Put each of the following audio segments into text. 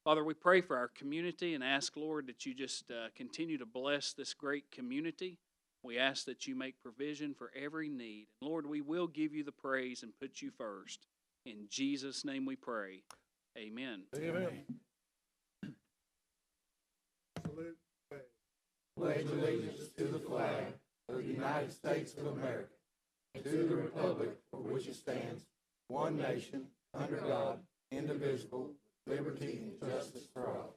Father, we pray for our community and ask, Lord, that you just continue to bless this great community. We ask that you make provision for every need. Lord, we will give you the praise and put you first. In Jesus' name we pray. Amen. Amen. Pledge allegiance to the flag of the United States of America and to the republic for which it stands, one nation, under God, indivisible, with liberty and justice for all.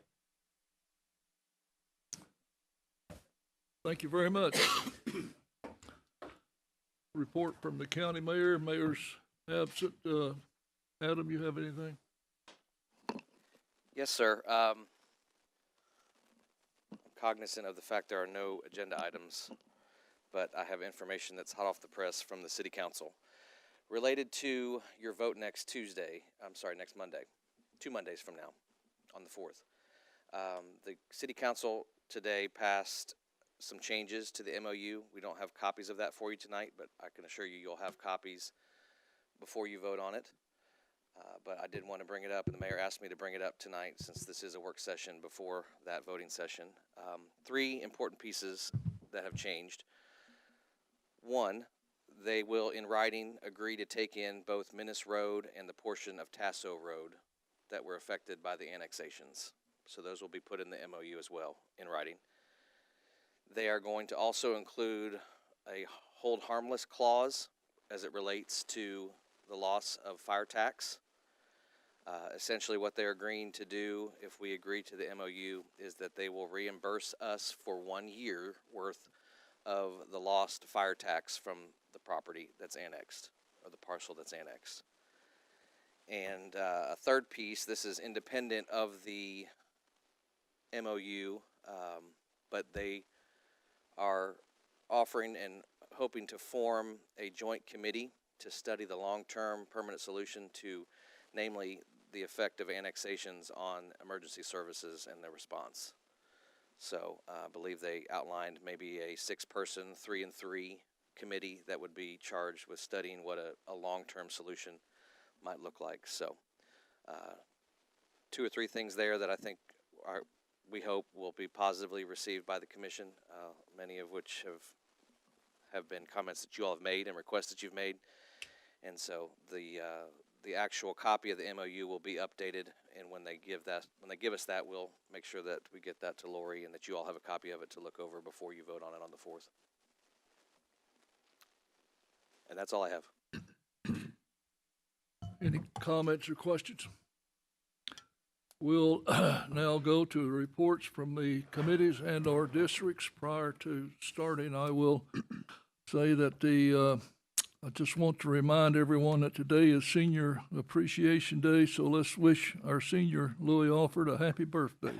Thank you very much. Report from the county mayor. Mayor's absent. Adam, you have anything? Yes, sir. I'm cognizant of the fact there are no agenda items, but I have information that's hot off the press from the City Council related to your vote next Monday, 2 Mondays from now, on the 4th. The City Council today passed some changes to the MOU. We don't have copies of that for you tonight, but I can assure you you'll have copies before you vote on it. But I did want to bring it up, and the mayor asked me to bring it up tonight since this is a work session before that voting session. 3 important pieces that have changed. One, they will, in writing, agree to take in both Minnis Road and the portion of Tasso Road that were affected by the annexations. So those will be put in the MOU as well, in writing. They are going to also include a hold harmless clause as it relates to the loss of fire tax. Essentially what they're agreeing to do, if we agree to the MOU, is that they will reimburse us for 1 year worth of the lost fire tax from the property that's annexed, or the parcel that's annexed. And a third piece, this is independent of the MOU, but they are offering and hoping to form a joint committee to study the long-term permanent solution to, namely, the effect of annexations on emergency services and their response. So I believe they outlined maybe a 6-person, 3 and 3 committee that would be charged with studying what a long-term solution might look like. So 2 or 3 things there that I think we hope will be positively received by the commission, many of which have been comments that you all have made and requests that you've made. And so the actual copy of the MOU will be updated, and when they give us that, we'll make sure that we get that to Lori and that you all have a copy of it to look over before you vote on it on the 4th. And that's all I have. Any comments or questions? We'll now go to reports from the committees and our districts. Prior to starting, I will say that I just want to remind everyone that today is Senior Appreciation Day, so let's wish our senior, Louis Alford, a happy birthday.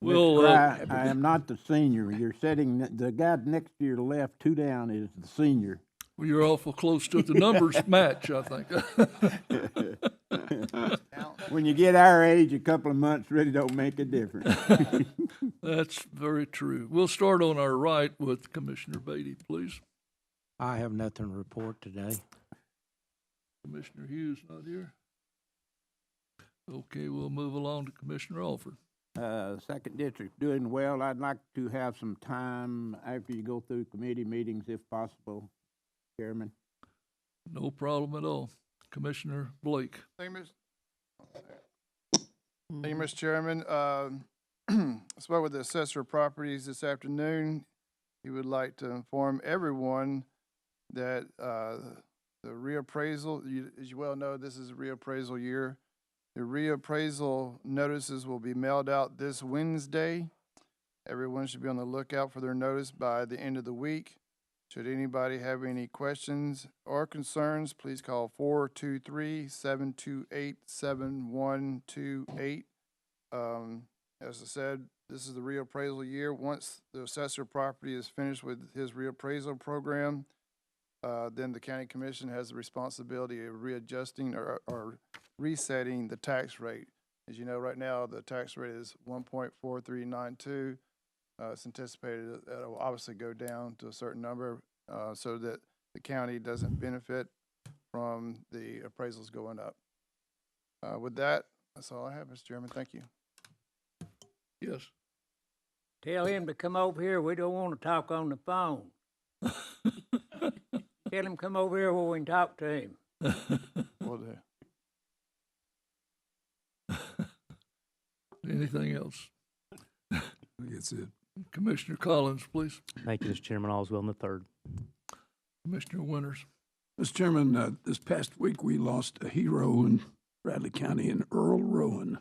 I am not the senior. You're sitting, the guy next to your left, 2 down, is the senior. Well, you're awful close to the numbers match, I think. When you get our age, a couple of months really don't make a difference. That's very true. We'll start on our right with Commissioner Beatty, please. I have nothing to report today. Commissioner Hughes not here. Okay, we'll move along to Commissioner Alford. Second district doing well. I'd like to have some time after you go through committee meetings, if possible, Chairman. No problem at all. Commissioner Blake. Thank you, Mr. Chairman. I spoke with the assessor of properties this afternoon. He would like to inform everyone that the reappraisal, as you well know, this is a reappraisal year. The reappraisal notices will be mailed out this Wednesday. Everyone should be on the lookout for their notice by the end of the week. Should anybody have any questions or concerns, please call 423-728-7128. As I said, this is the reappraisal year. Once the assessor property is finished with his reappraisal program, then the county commission has the responsibility of readjusting or resetting the tax rate. As you know, right now the tax rate is 1.4392. It's anticipated that it will obviously go down to a certain number so that the county doesn't benefit from the appraisals going up. With that, that's all I have, Mr. Chairman. Thank you. Yes. Tell him to come over here. We don't want to talk on the phone. Tell him come over here where we can talk to him. Will do. Anything else? That's it. Commissioner Collins, please. Thank you, Mr. Chairman. All's well in the third. Commissioner Winters. Mr. Chairman, this past week we lost a hero in Bradley County, in Earl Rowan.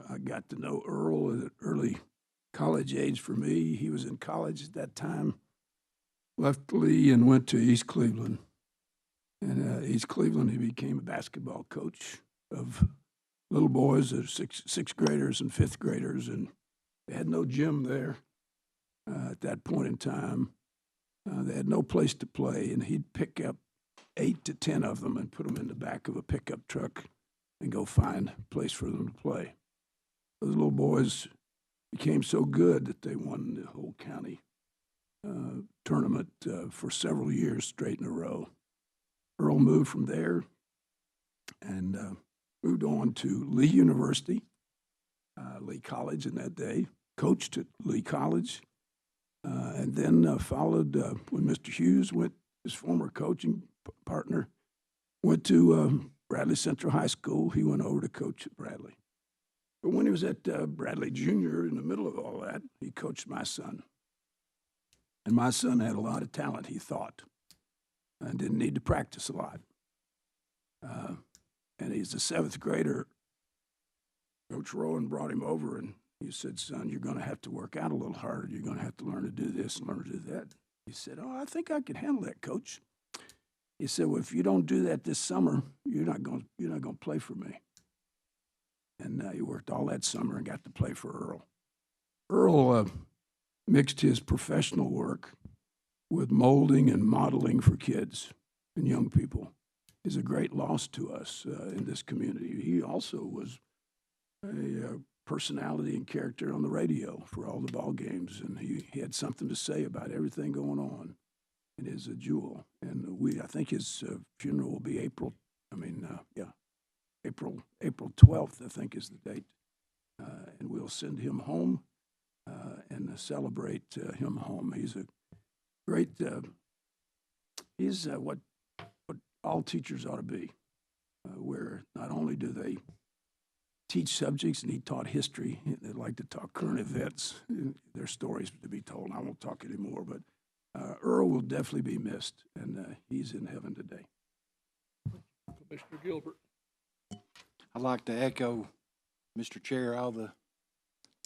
I got to know Earl at an early college age for me. He was in college at that time, left Lee and went to East Cleveland. And East Cleveland, he became a basketball coach of little boys, sixth graders and fifth graders, and they had no gym there at that point in time. They had no place to play, and he'd pick up 8 to 10 of them and put them in the back of a pickup truck and go find a place for them to play. Those little boys became so good that they won the whole county tournament for several years straight in a row. Earl moved from there and moved on to Lee University, Lee College in that day, coached at Lee College, and then followed when Mr. Hughes went, his former coaching partner, went to Bradley Central High School. He went over to coach at Bradley. But when he was at Bradley Junior, in the middle of all that, he coached my son. And my son had a lot of talent, he thought, and didn't need to practice a lot. And he's a seventh grader. Coach Rowan brought him over, and he said, son, you're going to have to work out a little harder. You're going to have to learn to do this and learn to do that. He said, oh, I think I can handle that, Coach. He said, well, if you don't do that this summer, you're not going to play for me. And he worked all that summer and got to play for Earl. Earl mixed his professional work with molding and modeling for kids and young people. He's a great loss to us in this community. He also was a personality and character on the radio for all the ball games, and he had something to say about everything going on. It is a jewel, and I think his funeral will be April 12th, I think is the date, and we'll send him home and celebrate him home. He's a great, he's what all teachers ought to be, where not only do they teach subjects, and he taught history, they like to talk current events, there's stories to be told. I won't talk anymore, but Earl will definitely be missed, and he's in heaven today. Commissioner Gilbert. I'd like to echo, Mr. Chair, all the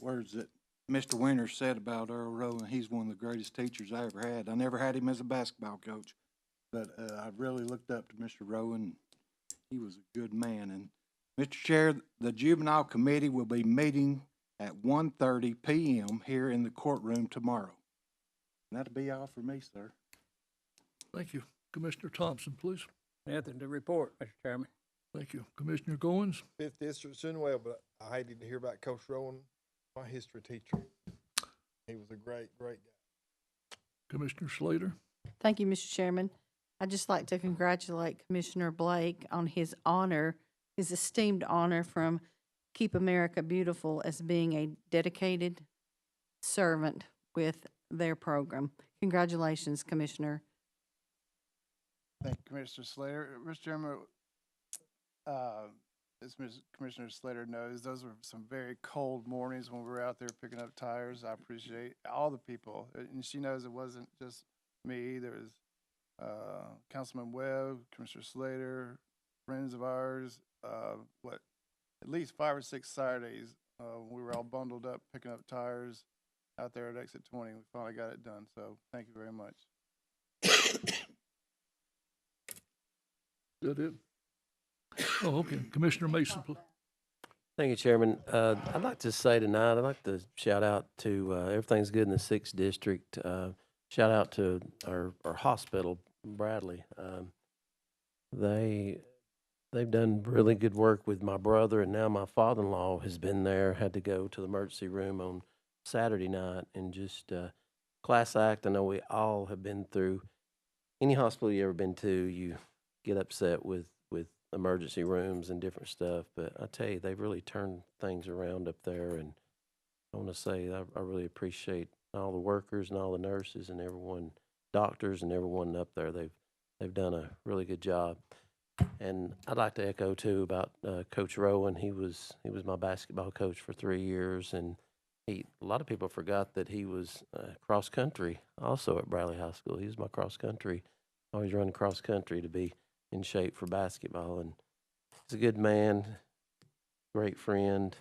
words that Mr. Winters said about Earl Rowan. He's one of the greatest teachers I ever had. I never had him as a basketball coach, but I really looked up to Mr. Rowan. He was a good man. And Mr. Chair, the Juvenile Committee will be meeting at 1:30 p.m. here in the courtroom tomorrow. And that'll be all for me, sir. Thank you. Commissioner Thompson, please. Nothing to report, Mr. Chairman. Thank you. Commissioner Goins. Fifth District's doing well, but I hated to hear about Coach Rowan, my history teacher. He was a great, great guy. Commissioner Slater. Thank you, Mr. Chairman. I'd just like to congratulate Commissioner Blake on his honor, his esteemed honor from Keep America Beautiful as being a dedicated servant with their program. Congratulations, Commissioner. Thank you, Commissioner Slater. Mr. Chairman, as Commissioner Slater knows, those were some very cold mornings when we were out there picking up tires. I appreciate all the people. And she knows it wasn't just me. There was Councilman Webb, Commissioner Slater, friends of ours, at least 5 or 6 Saturdays, we were all bundled up picking up tires out there at exit 20. We finally got it done, so thank you very much. Is that it? Oh, okay. Commissioner Mason, please. Thank you, Chairman. I'd like to say tonight, I'd like to shout out to everything's good in the 6th District. Shout out to our hospital, Bradley. They've done really good work with my brother, and now my father-in-law has been there, had to go to the emergency room on Saturday night, and just class act. I know we all have been through any hospital you ever been to. get upset with emergency rooms and different stuff. But I tell you, they've really turned things around up there. And I want to say I really appreciate all the workers and all the nurses and everyone, doctors and everyone up there. They've done a really good job. And I'd like to echo too about Coach Rowan. He was my basketball coach for 3 years, and a lot of people forgot that he was cross country also at Bradley High School. He was my cross country, always running cross country to be in shape for basketball. And he's a good man, great friend.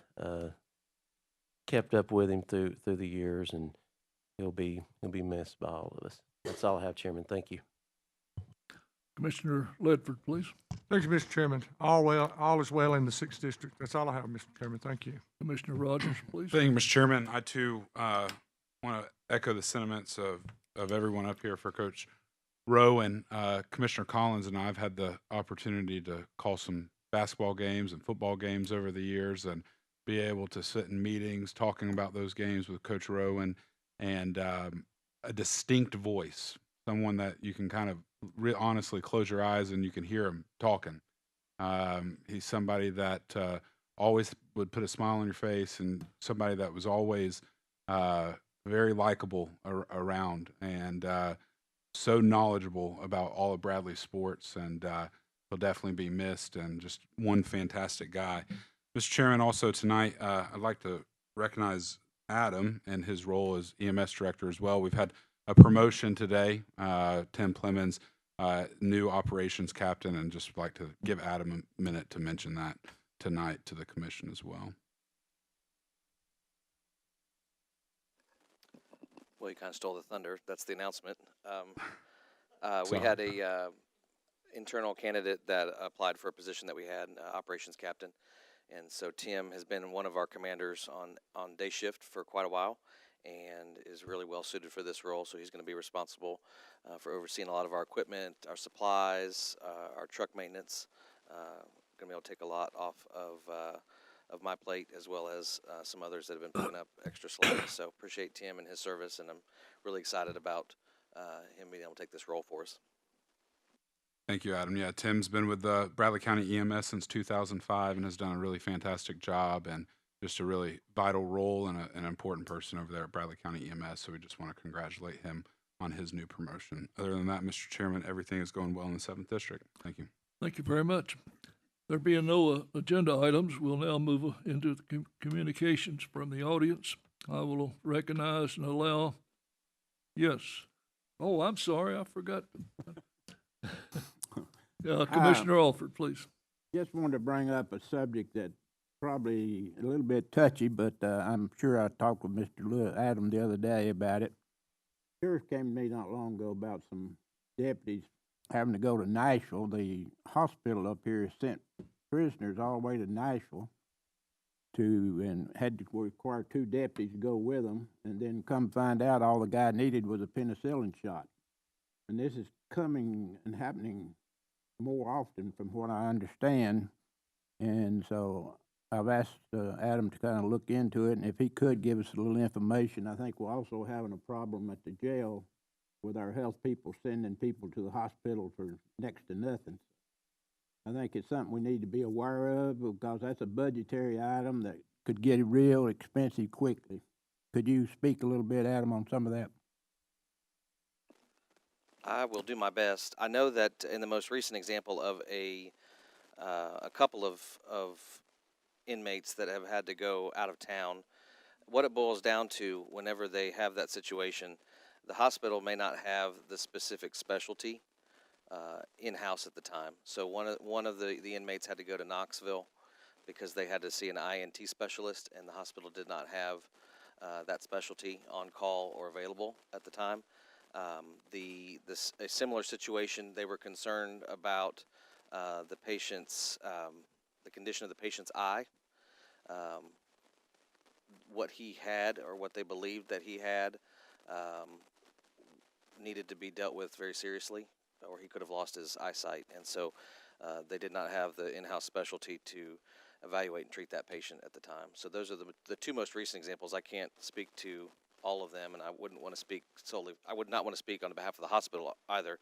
Kept up with him through the years, and he'll be missed by all of us. That's all I have, Chairman. Thank you. Commissioner Ledford, please. Thank you, Mr. Chairman. All is well in the 6th District. That's all I have, Mr. Chairman. Thank you. Commissioner Rogers, please. Thank you, Mr. Chairman. I too want to echo the sentiments of everyone up here for Coach Rowe, and Commissioner Collins and I have had the opportunity to call some basketball games and football games over the years, and be able to sit in meetings talking about those games with Coach Rowe, and a distinct voice, someone that you can kind of honestly close your eyes and you can hear him talking. He's somebody that always would put a smile on your face, and somebody that was always very likable around, and so knowledgeable about all of Bradley sports, and he'll definitely be missed, and just one fantastic guy. Mr. Chairman, also tonight, I'd like to recognize Adam and his role as EMS director as well. We've had a promotion today, Tim Plemons, new operations captain, and just like to give Adam a minute to mention that tonight to the commission as well. Well, you kind of stole the thunder. That's the announcement. We had a internal candidate that applied for a position that we had, operations captain. And so Tim has been one of our commanders on day shift for quite a while, and is really well suited for this role. So he's going to be responsible for overseeing a lot of our equipment, our supplies, our truck maintenance. Going to be able to take a lot off of my plate, as well as some others that have been picking up extra slack. So appreciate Tim and his service, and I'm really excited about him being able to take this role for us. Thank you, Adam. Yeah, Tim's been with the Bradley County EMS since 2005 and has done a really fantastic job, and just a really vital role, and an important person over there at Bradley County EMS. So we just want to congratulate him on his new promotion. Other than that, Mr. Chairman, everything is going well in the 7th District. Thank you. Thank you very much. There being no agenda items, we'll now move into the communications from the audience. I will recognize and allow, yes. Oh, I'm sorry, I forgot. Commissioner Alford, please. Just wanted to bring up a subject that probably a little bit touchy, but I'm sure I talked with Mr. Adam the other day about it. Sheriff came to me not long ago about some deputies having to go to Nashville. The hospital up here sent prisoners all the way to Nashville and had to require 2 deputies to go with them, and then come find out all the guy needed was a penicillin shot. And this is coming and happening more often from what I understand. And so I've asked Adam to kind of look into it, and if he could give us a little information. I think we're also having a problem at the jail with our health people sending people to the hospital for next to nothing. I think it's something we need to be aware of, because that's a budgetary item that could get real expensive quickly. Could you speak a little bit, Adam, on some of that? I will do my best. I know that in the most recent example of a couple of inmates that have had to go out of town, what it boils down to whenever they have that situation, the hospital may not have the specific specialty in-house at the time. So one of the inmates had to go to Knoxville because they had to see an INT specialist, and the hospital did not have that specialty on call or available at the time. A similar situation, they were concerned about the patient's, the condition of the patient's eye, what he had, or what they believed that he had, needed to be dealt with very seriously, or he could have lost his eyesight. And so they did not have the in-house specialty to evaluate and treat that patient at the time. So those are the 2 most recent examples. I can't speak to all of them, and I wouldn't want to speak solely. I would not want to speak on behalf of the hospital either.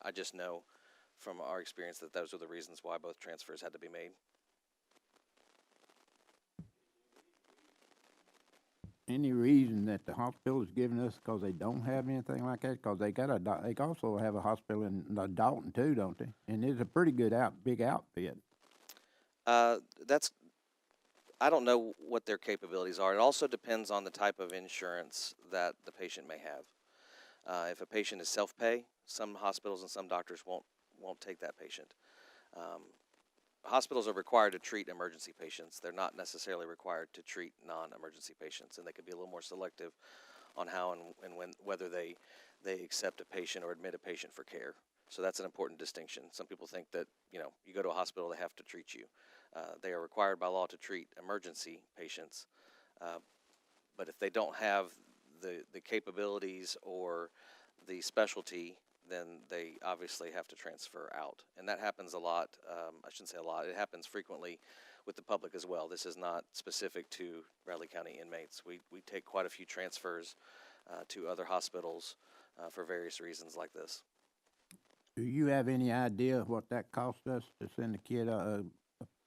I just know from our experience that those are the reasons why both transfers had to be made. Any reason that the hospital is giving us because they don't have anything like that? Because they got they also have a hospital in Dalton too, don't they? And it's a pretty good big outfit. That's, I don't know what their capabilities are. It also depends on the type of insurance that the patient may have. If a patient is self-pay, some hospitals and some doctors won't take that patient. Hospitals are required to treat emergency patients. They're not necessarily required to treat non-emergency patients, and they can be a little more selective on how and when, whether they accept a patient or admit a patient for care. So that's an important distinction. Some people think that, you know, you go to a hospital, they have to treat you. They are required by law to treat emergency patients, but if they don't have the capabilities or the specialty, then they obviously have to transfer out. And that happens a lot. I shouldn't say a lot. It happens frequently with the public as well. This is not specific to Bradley County inmates. We take quite a few transfers to other hospitals for various reasons like this. Do you have any idea what that cost us to send a kid,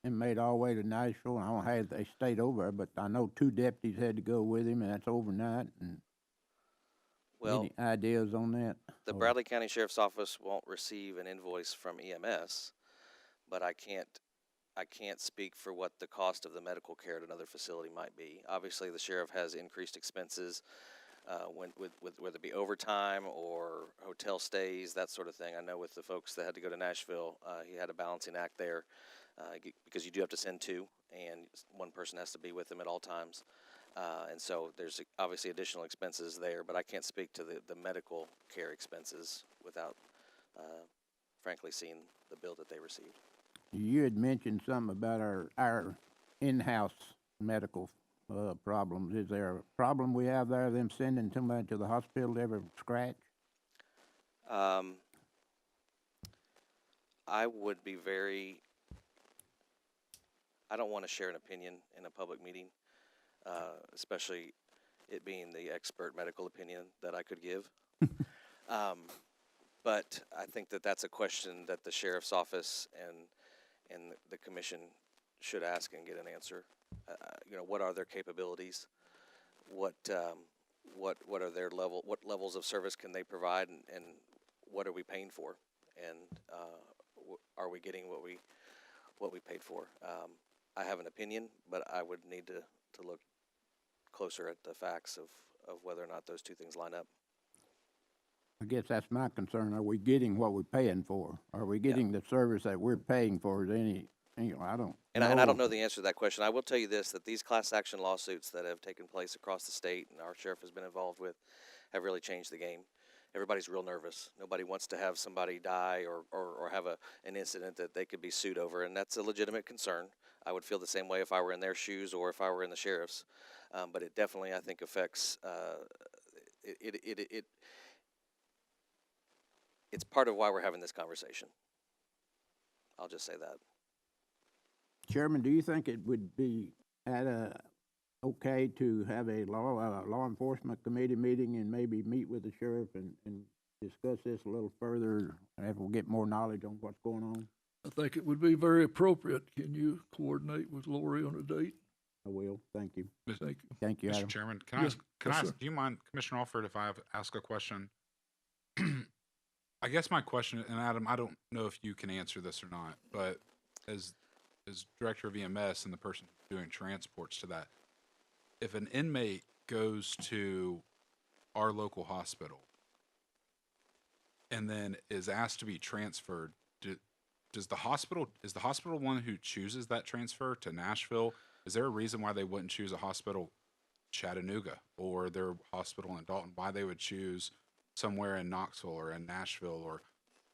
inmate all the way to Nashville? I don't know how they stayed over, but I know 2 deputies had to go with him, and that's overnight. And well, any ideas on that? The Bradley County Sheriff's Office won't receive an invoice from EMS, but I can't speak for what the cost of the medical care at another facility might be. Obviously, the sheriff has increased expenses with whether it be overtime or hotel stays, that sort of thing. I know with the folks that had to go to Nashville, he had a balancing act there because you do have to send 2, and one person has to be with them at all times. And so there's obviously additional expenses there, but I can't speak to the medical care expenses without, frankly, seeing the bill that they received. You had mentioned something about our in-house medical problems. Is there a problem we have there, them sending somebody to the hospital to ever scratch? I would be I don't want to share an opinion in a public meeting. Especially it being the expert medical opinion that I could give. But I think that that's a question that the sheriff's office and the commission should ask and get an answer. You know, what are their capabilities? What are their what levels of service can they provide, and what are we paying for? And are we getting what we paid for? I have an opinion, but I would need to look closer at the facts of whether or not those 2 things line up. I guess that's my concern. Are we getting what we're paying for? Are we getting the service that we're paying for? Is any I don't and I don't know the answer to that question. I will tell you this, that these class action lawsuits that have taken place across the state and our sheriff has been involved with have really changed the game. Everybody's real nervous. Nobody wants to have somebody die or have an incident that they could be sued over, and that's a legitimate concern. I would feel the same way if I were in their shoes or if I were in the sheriff's. But it definitely, I think, affects. It's part of why we're having this conversation. I'll just say that. Chairman, do you think it would be okay to have a law enforcement committee meeting and maybe meet with the sheriff and discuss this a little further and we'll get more knowledge on what's going on? I think it would be very appropriate. Can you coordinate with Lori on a date? I will. Thank you. Thank you. Thank you, Mr. Adam. Chairman, can I Yes, ask, sir. do you mind, Commissioner Alford, if I ask a question? I guess my question, and Adam, I don't know if you can answer this or not, but as director of EMS and the person doing transports to that, if an inmate goes to our local hospital and then is asked to be transferred, is the hospital one who chooses that transfer to Nashville? Is there a reason why they wouldn't choose a hospital Chattanooga or their hospital in Dalton? Why they would choose somewhere in Knoxville or in Nashville or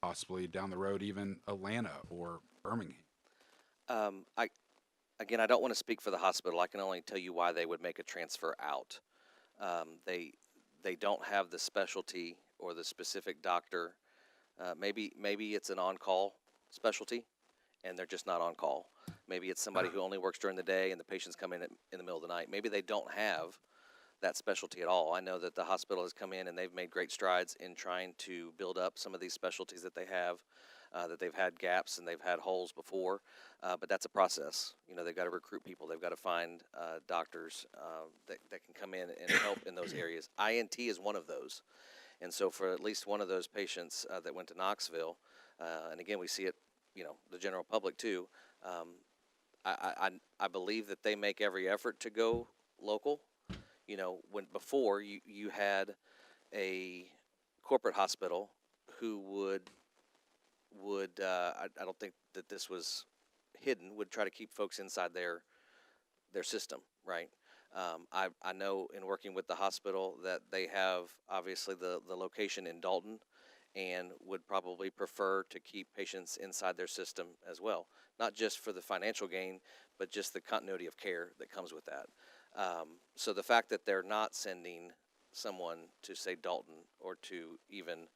possibly down the road even Atlanta or Birmingham? I don't want to speak for the hospital. I can only tell you why they would make a transfer out. They don't have the specialty or the specific doctor. Maybe it's an on-call specialty, and they're just not on call. Maybe it's somebody who only works during the day, and the patients come in the middle of the night. Maybe they don't have that specialty at all. I know that the hospital has come in and they've made great strides in trying to build up some of these specialties that they have. that they've had gaps and they've had holes before, but that's a process. You know, they've got to recruit people. They've got to find doctors that can come in and help in those areas. INT is one of those. And so for at least one of those patients that went to Knoxville, and again, we see it, you know, the general public too, I believe that they make every effort to go local. You know, when before you had a corporate hospital who would I don't think that this was hidden, would try to keep folks inside their system, right? I know in working with the hospital that they have obviously the location in Dalton and would probably prefer to keep patients inside their system as well, not just for the financial gain, but just the continuity of care that comes with that. So the fact that they're not sending someone to, say, Dalton or to even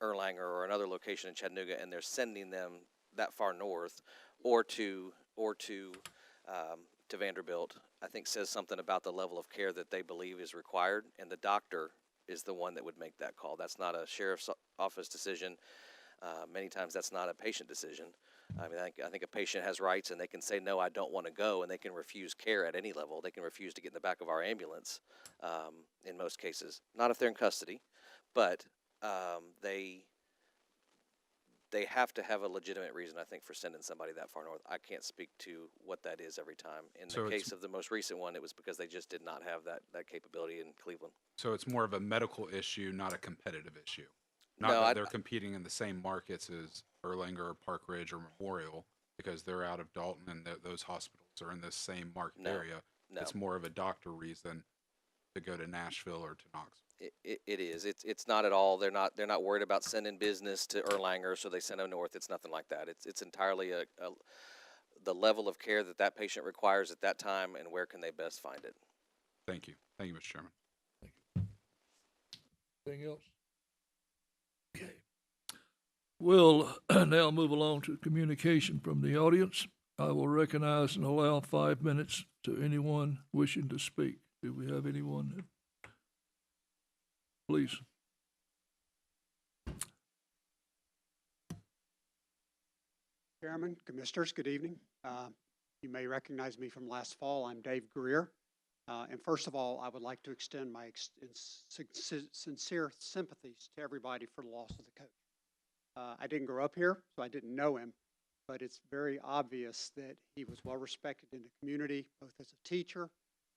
Erlanger or another location in Chattanooga, and they're sending them that far north or to Vanderbilt, I think says something about the level of care that they believe is required, and the doctor is the one that would make that call. That's not a sheriff's office decision. Many times that's not a patient decision. I mean, I think a patient has rights, and they can say, no, I don't want to go, and they can refuse care at any level. They can refuse to get in the back of our ambulance in most cases. Not if they're in custody, but they have to have a legitimate reason, I think, for sending somebody that far north. I can't speak to what that is every time. In the case of the most recent one, it was because they just did not have that capability in Cleveland. So it's more of a medical issue, not a competitive issue. Not No, that they're competing in the same markets as Erlanger or Park Ridge or Memorial, because they're out of Dalton and those hospitals are in this same market area. No. It's more of a doctor reason to go to Nashville or to Knoxville. It is. It's not at all. They're not worried about sending business to Erlanger, so they send them north. It's nothing like that. It's entirely the level of care that patient requires at that time, and where can they best find it. Thank you. Thank you, Mr. Chairman. Thank you. Anything else? Okay. We'll now move along to communication from the audience. I will recognize and allow 5 minutes to anyone wishing to speak. Do we have anyone? Please. Chairman, Commissioners, good evening. You may recognize me from last fall. I'm Dave Greer. And first of all, I would like to extend my sincere sympathies to everybody for the loss of the coach. I didn't grow up here, so I didn't know him, but it's very obvious that he was well respected in the community, both as a teacher,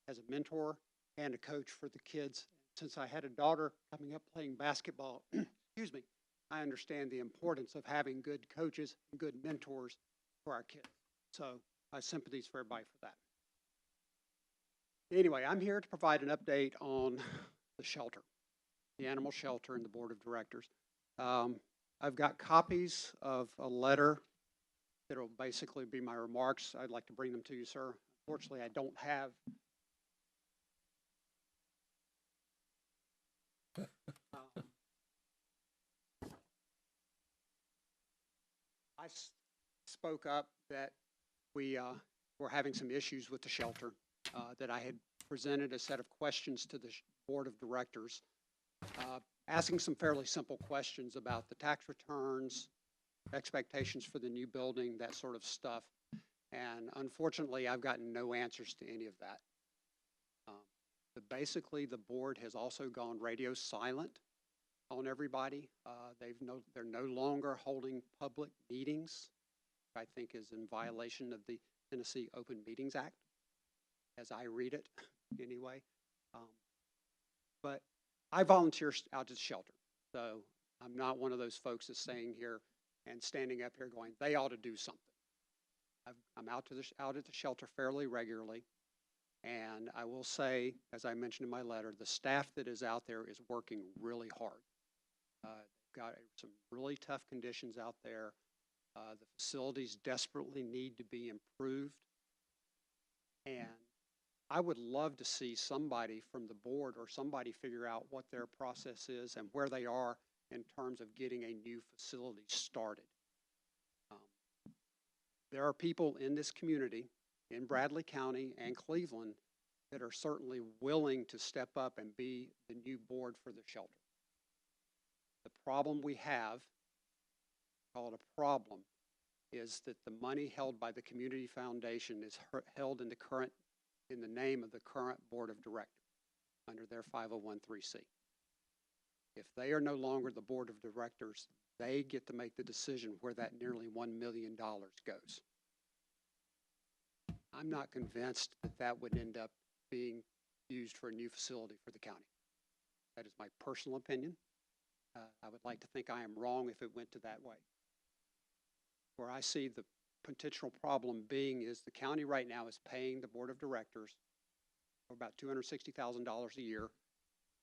as a mentor, and a coach for the kids. Since I had a daughter coming up playing basketball, excuse me, I understand the importance of having good coaches and good mentors for our kids. So my sympathies for everybody for that. Anyway, I'm here to provide an update on the shelter, the animal shelter and the board of directors. I've got copies of a letter that will basically be my remarks. I'd like to bring them to you, sir. Unfortunately, I don't have I spoke up that we were having some issues with the shelter, that I had presented a set of questions to the board of directors, asking some fairly simple questions about the tax returns, expectations for the new building, that sort of stuff. And unfortunately, I've gotten no answers to any of that. But basically, the board has also gone radio silent on everybody. They're no longer holding public meetings, which I think is in violation of the Tennessee Open Meetings Act, as I read it anyway. But I volunteer out at the shelter, so I'm not one of those folks that's staying here and standing up here going, they ought to do something. I'm out at the shelter fairly regularly, and I will say, as I mentioned in my letter, the staff that is out there is working really hard. Got some really tough conditions out there. The facilities desperately need to be improved, and I would love to see somebody from the board or somebody figure out what their process is and where they are in terms of getting a new facility started. There are people in this community, in Bradley County and Cleveland, that are certainly willing to step up and be the new board for the shelter. The problem we have call it a problem, is that the money held by the community foundation is held in the name of the current board of directors under their 501(c). If they are no longer the board of directors, they get to make the decision where that nearly $1 million goes. I'm not convinced that that would end up being used for a new facility for the county. That is my personal opinion. I would like to think I am wrong if it went to that way. Where I see the potential problem being is the county right now is paying the board of directors for about $260,000 a year,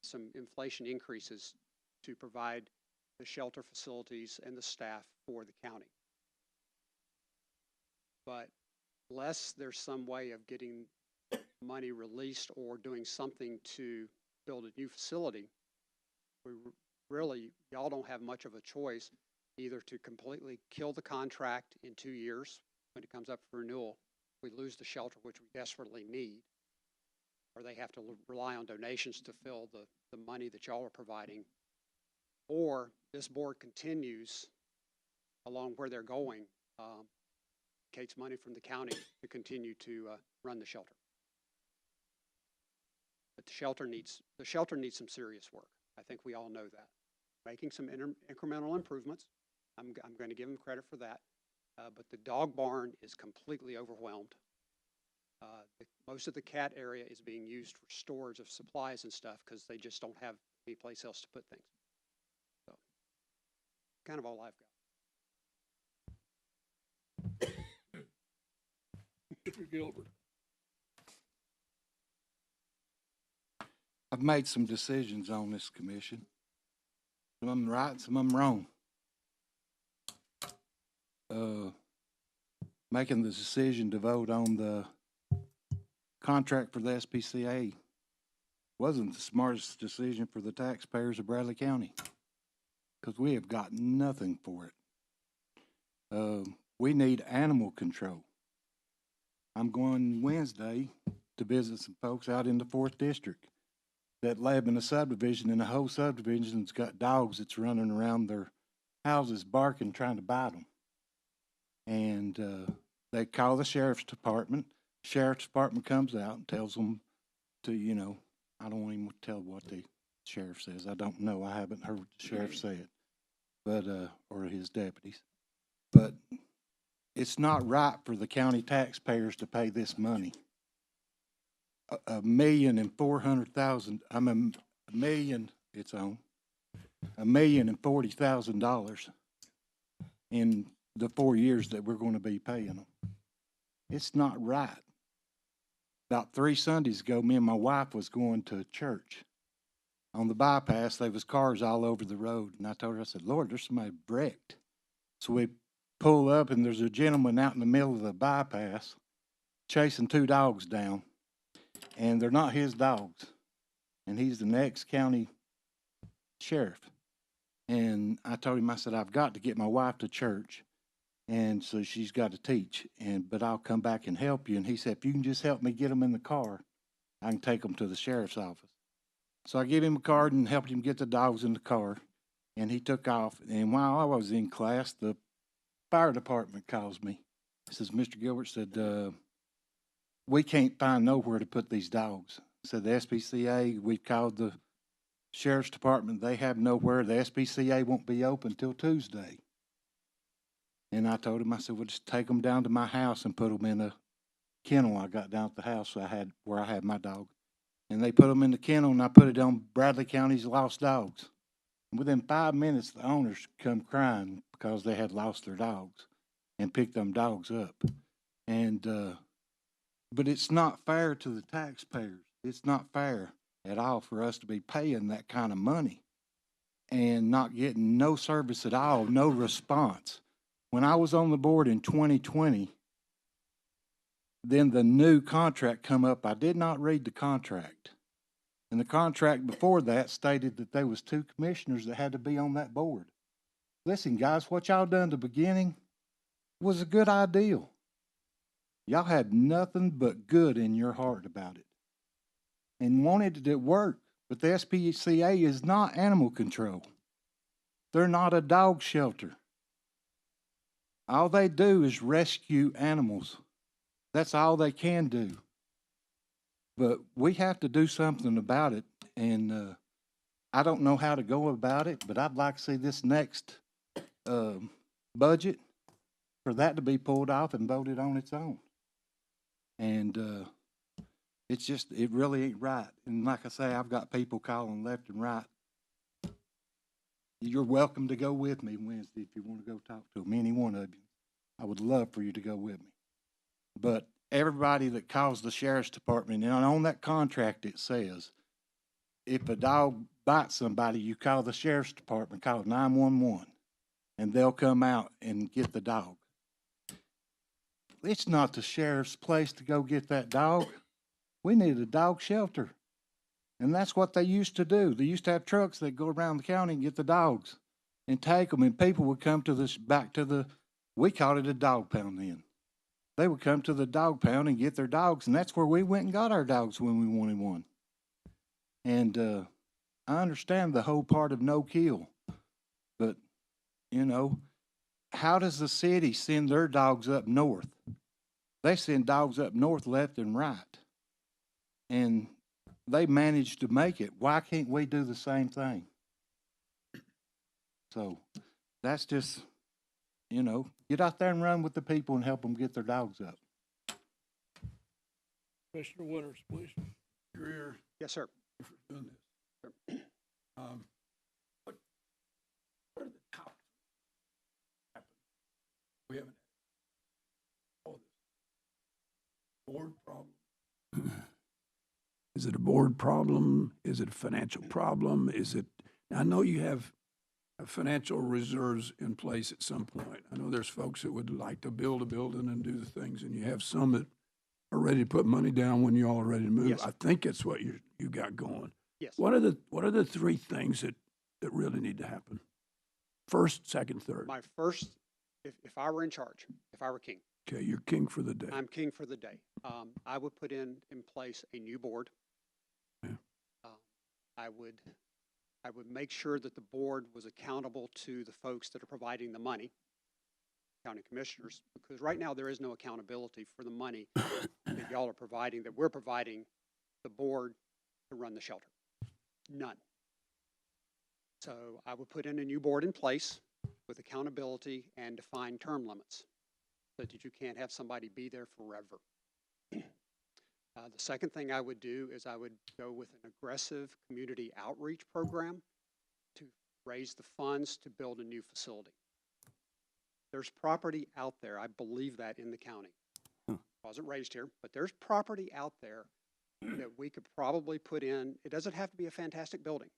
some inflation increases to provide the shelter facilities and the staff for the county. But unless there's some way of getting money released or doing something to build a new facility, y'all don't have much of a choice either to completely kill the contract in 2 years when it comes up for renewal, we lose the shelter, which we desperately need, or they have to rely on donations to fill the money that y'all are providing, or this board continues along where they're going, takes money from the county to continue to run the shelter. But the shelter needs some serious work. I think we all know that. Making some incremental improvements. I'm going to give them credit for that. But the dog barn is completely overwhelmed. Most of the cat area is being used for storage of supplies and stuff because they just don't have any place else to put things. So, kind of all I've got. Mr. Gilbert. I've made some decisions on this commission. Some of them right, some of them wrong. Making the decision to vote on the contract for the SPCA wasn't the smartest decision for the taxpayers of Bradley County because we have got nothing for it. We need animal control. I'm going Wednesday to visit some folks out in the 4th District that live in a subdivision, and the whole subdivision's got dogs that's running around their houses barking, trying to bite them. And they call the sheriff's department. Sheriff's department comes out and tells them to, I don't even tell what the sheriff says. I don't know. I haven't heard the sheriff say it, but or his deputies. But it's not right for the county taxpayers to pay this money. $1,400,000. It's on $1,040,000 in the 4 years that we're going to be paying them. It's not right. About 3 Sundays ago, me and my wife was going to church. On the bypass, there was cars all over the road, and I told her, I said, Lord, there's somebody wrecked. So we pull up, and there's a gentleman out in the middle of the bypass chasing 2 dogs down, and they're not his dogs. And he's the next county sheriff. And I told him, I said, I've got to get my wife to church. And so she's got to teach, but I'll come back and help you. And he said, if you can just help me get them in the car, I can take them to the sheriff's office. So I gave him a card and helped him get the dogs in the car, and he took off. And while I was in class, the fire department calls me. He says, Mr. Gilbert said, we can't find nowhere to put these dogs. Said the SPCA, we called the sheriff's department. They have nowhere. The SPCA won't be open till Tuesday. And I told him, I said, well, just take them down to my house and put them in a kennel I got down at the house where I had my dog. And they put them in the kennel, and I put it on Bradley County's lost dogs. And within 5 minutes, the owners come crying because they had lost their dogs and picked them dogs up. And, but it's not fair to the taxpayers. It's not fair at all for us to be paying that kind of money and not getting no service at all, no response. When I was on the board in 2020, then the new contract come up. I did not read the contract. And the contract before that stated that there was 2 commissioners that had to be on that board. Listen, guys, what y'all done at the beginning was a good idea. Y'all had nothing but good in your heart about it and wanted it to work. But the SPCA is not animal control. They're not a dog shelter. All they do is rescue animals. That's all they can do. But we have to do something about it, and I don't know how to go about it, but I'd like to see this next budget for that to be pulled off and voted on its own. And it's just, it really ain't right. And like I say, I've got people calling left and right. You're welcome to go with me Wednesday if you want to go talk to them, any one of you. I would love for you to go with me. But everybody that calls the sheriff's department, and on that contract it says, if a dog bites somebody, you call the sheriff's department, call 911, and they'll come out and get the dog. It's not the sheriff's place to go get that dog. We need a dog shelter. And that's what they used to do. They used to have trucks that go around the county and get the dogs and take them, and people would come to this, back to the, we called it a dog pound then. They would come to the dog pound and get their dogs, and that's where we went and got our dogs when we wanted one. And I understand the whole part of no kill, but, you know, how does the city send their dogs up north? They send dogs up north left and right. And they managed to make it. Why can't we do the same thing? So that's just, you know, get out there and run with the people and help them get their dogs up. Commissioner Winters, please. You're here. Yes, sir. For doing this. What are the top happen? We haven't had all this board problem. Is it a board problem? Is it a financial problem? Is it, I know you have financial reserves in place at some point. I know there's folks that would like to build a building and do the things, and you have some that are ready to put money down when you're all ready to move. Yes. I think that's what you got going. Yes. What are the three things that really need to happen? First, second, third. My first, if I were in charge, if I were king. Okay, you're king for the day. I'm king for the day. I would put in place a new board. Yeah. I would make sure that the board was accountable to the folks that are providing the money, county commissioners, because right now there is no accountability for the money that y'all are providing, that we're providing the board to run the shelter. None. So I would put in a new board in place with accountability and defined term limits so that you can't have somebody be there forever. The second thing I would do is I would go with an aggressive community outreach program to raise the funds to build a new facility. There's property out there, I believe that in the county. Wasn't raised here, but there's property out there that we could probably put in. It doesn't have to be a fantastic building,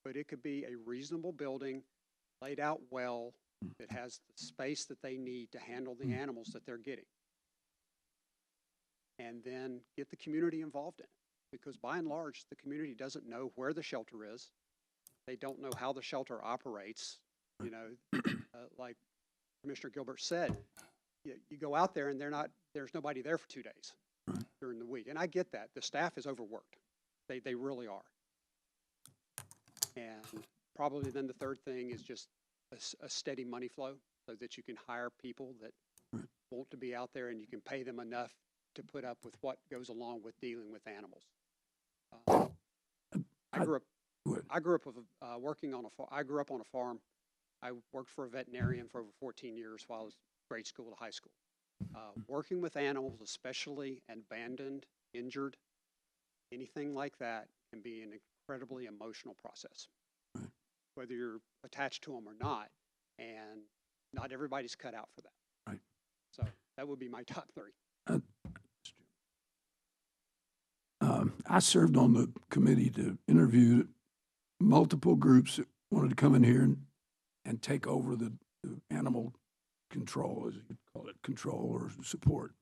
but it could be a reasonable building laid out well that has the space that they need to handle the animals that they're getting. And then get the community involved in it. Because by and large, the community doesn't know where the shelter is. They don't know how the shelter operates. You know, like Commissioner Gilbert said, you go out there and there's nobody there for 2 days during the week. And I get that. The staff is overworked. They really are. And probably then the third thing is just a steady money flow so that you can hire people that want to be out there and you can pay them enough to put up with what goes along with dealing with animals. I grew up working on I grew up on a farm. I worked for a veterinarian for over 14 years while I was grade school to high school. Working with animals, especially abandoned, injured, anything like that can be an incredibly emotional process, whether you're attached to them or not, and not everybody's cut out for that. Right. So that would be my top three. I served on the committee to interview multiple groups that wanted to come in here and take over the animal control, as you could call it, control or support.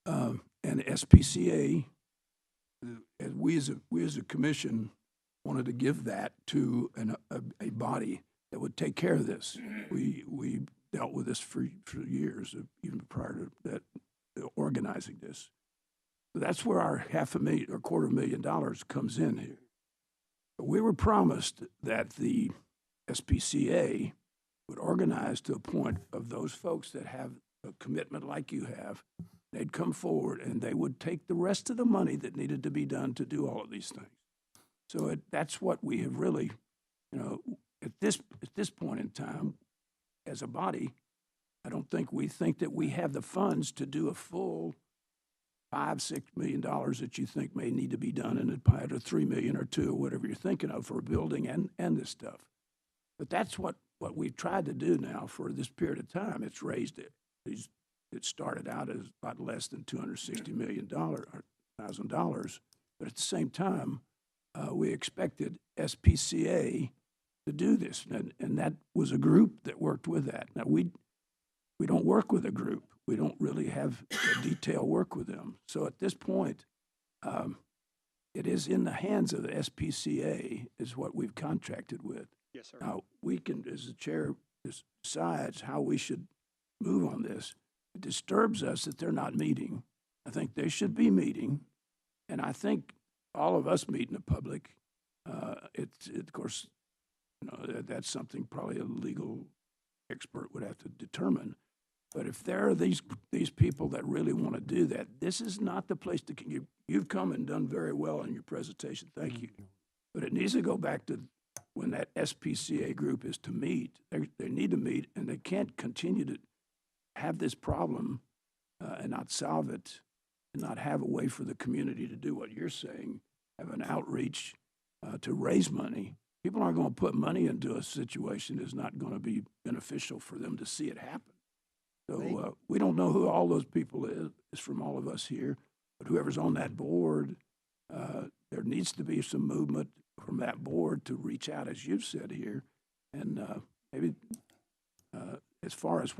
And SPCA, we as a commission wanted to give that to a body that would take care of this. We dealt with this for years, even prior to that, organizing this. That's where our $500,000 or $250,000 comes in here. But we were promised that the SPCA would organize to a point of those folks that have a commitment like you have. They'd come forward and they would take the rest of the money that needed to be done to do all of these things. So that's what we have really, at this point in time, as a body, I don't think we think that we have the funds to do a full $5-6 million that you think may need to be done in a pilot, or $3 million or $2 million, or whatever you're thinking of for a building and this stuff. But that's what we've tried to do now for this period of time. It's raised it. It started out as a lot less than $260 million, $1,000, but at the same time, we expected SPCA to do this, and that was a group that worked with that. Now, we don't work with a group. We don't really have detailed work with them. So at this point, it is in the hands of the SPCA is what we've contracted with. Yes, sir. Now, we can, as the chair decides how we should move on this, it disturbs us that they're not meeting. I think they should be meeting, and I think all of us meet in the public. Of course, that's something probably a legal expert would have to determine. But if there are these people that really want to do that, this is not the place to. You've come and done very well in your presentation. Thank you. But it needs to go back to when that SPCA group is to meet. They need to meet, and they can't continue to have this problem and not solve it, and not have a way for the community to do what you're saying, have an outreach to raise money. People aren't going to put money into a situation that's not going to be beneficial for them to see it happen. So we don't know who all those people is from all of us here, but whoever's on that board, there needs to be some movement from that board to reach out, as you've said here, and maybe as far as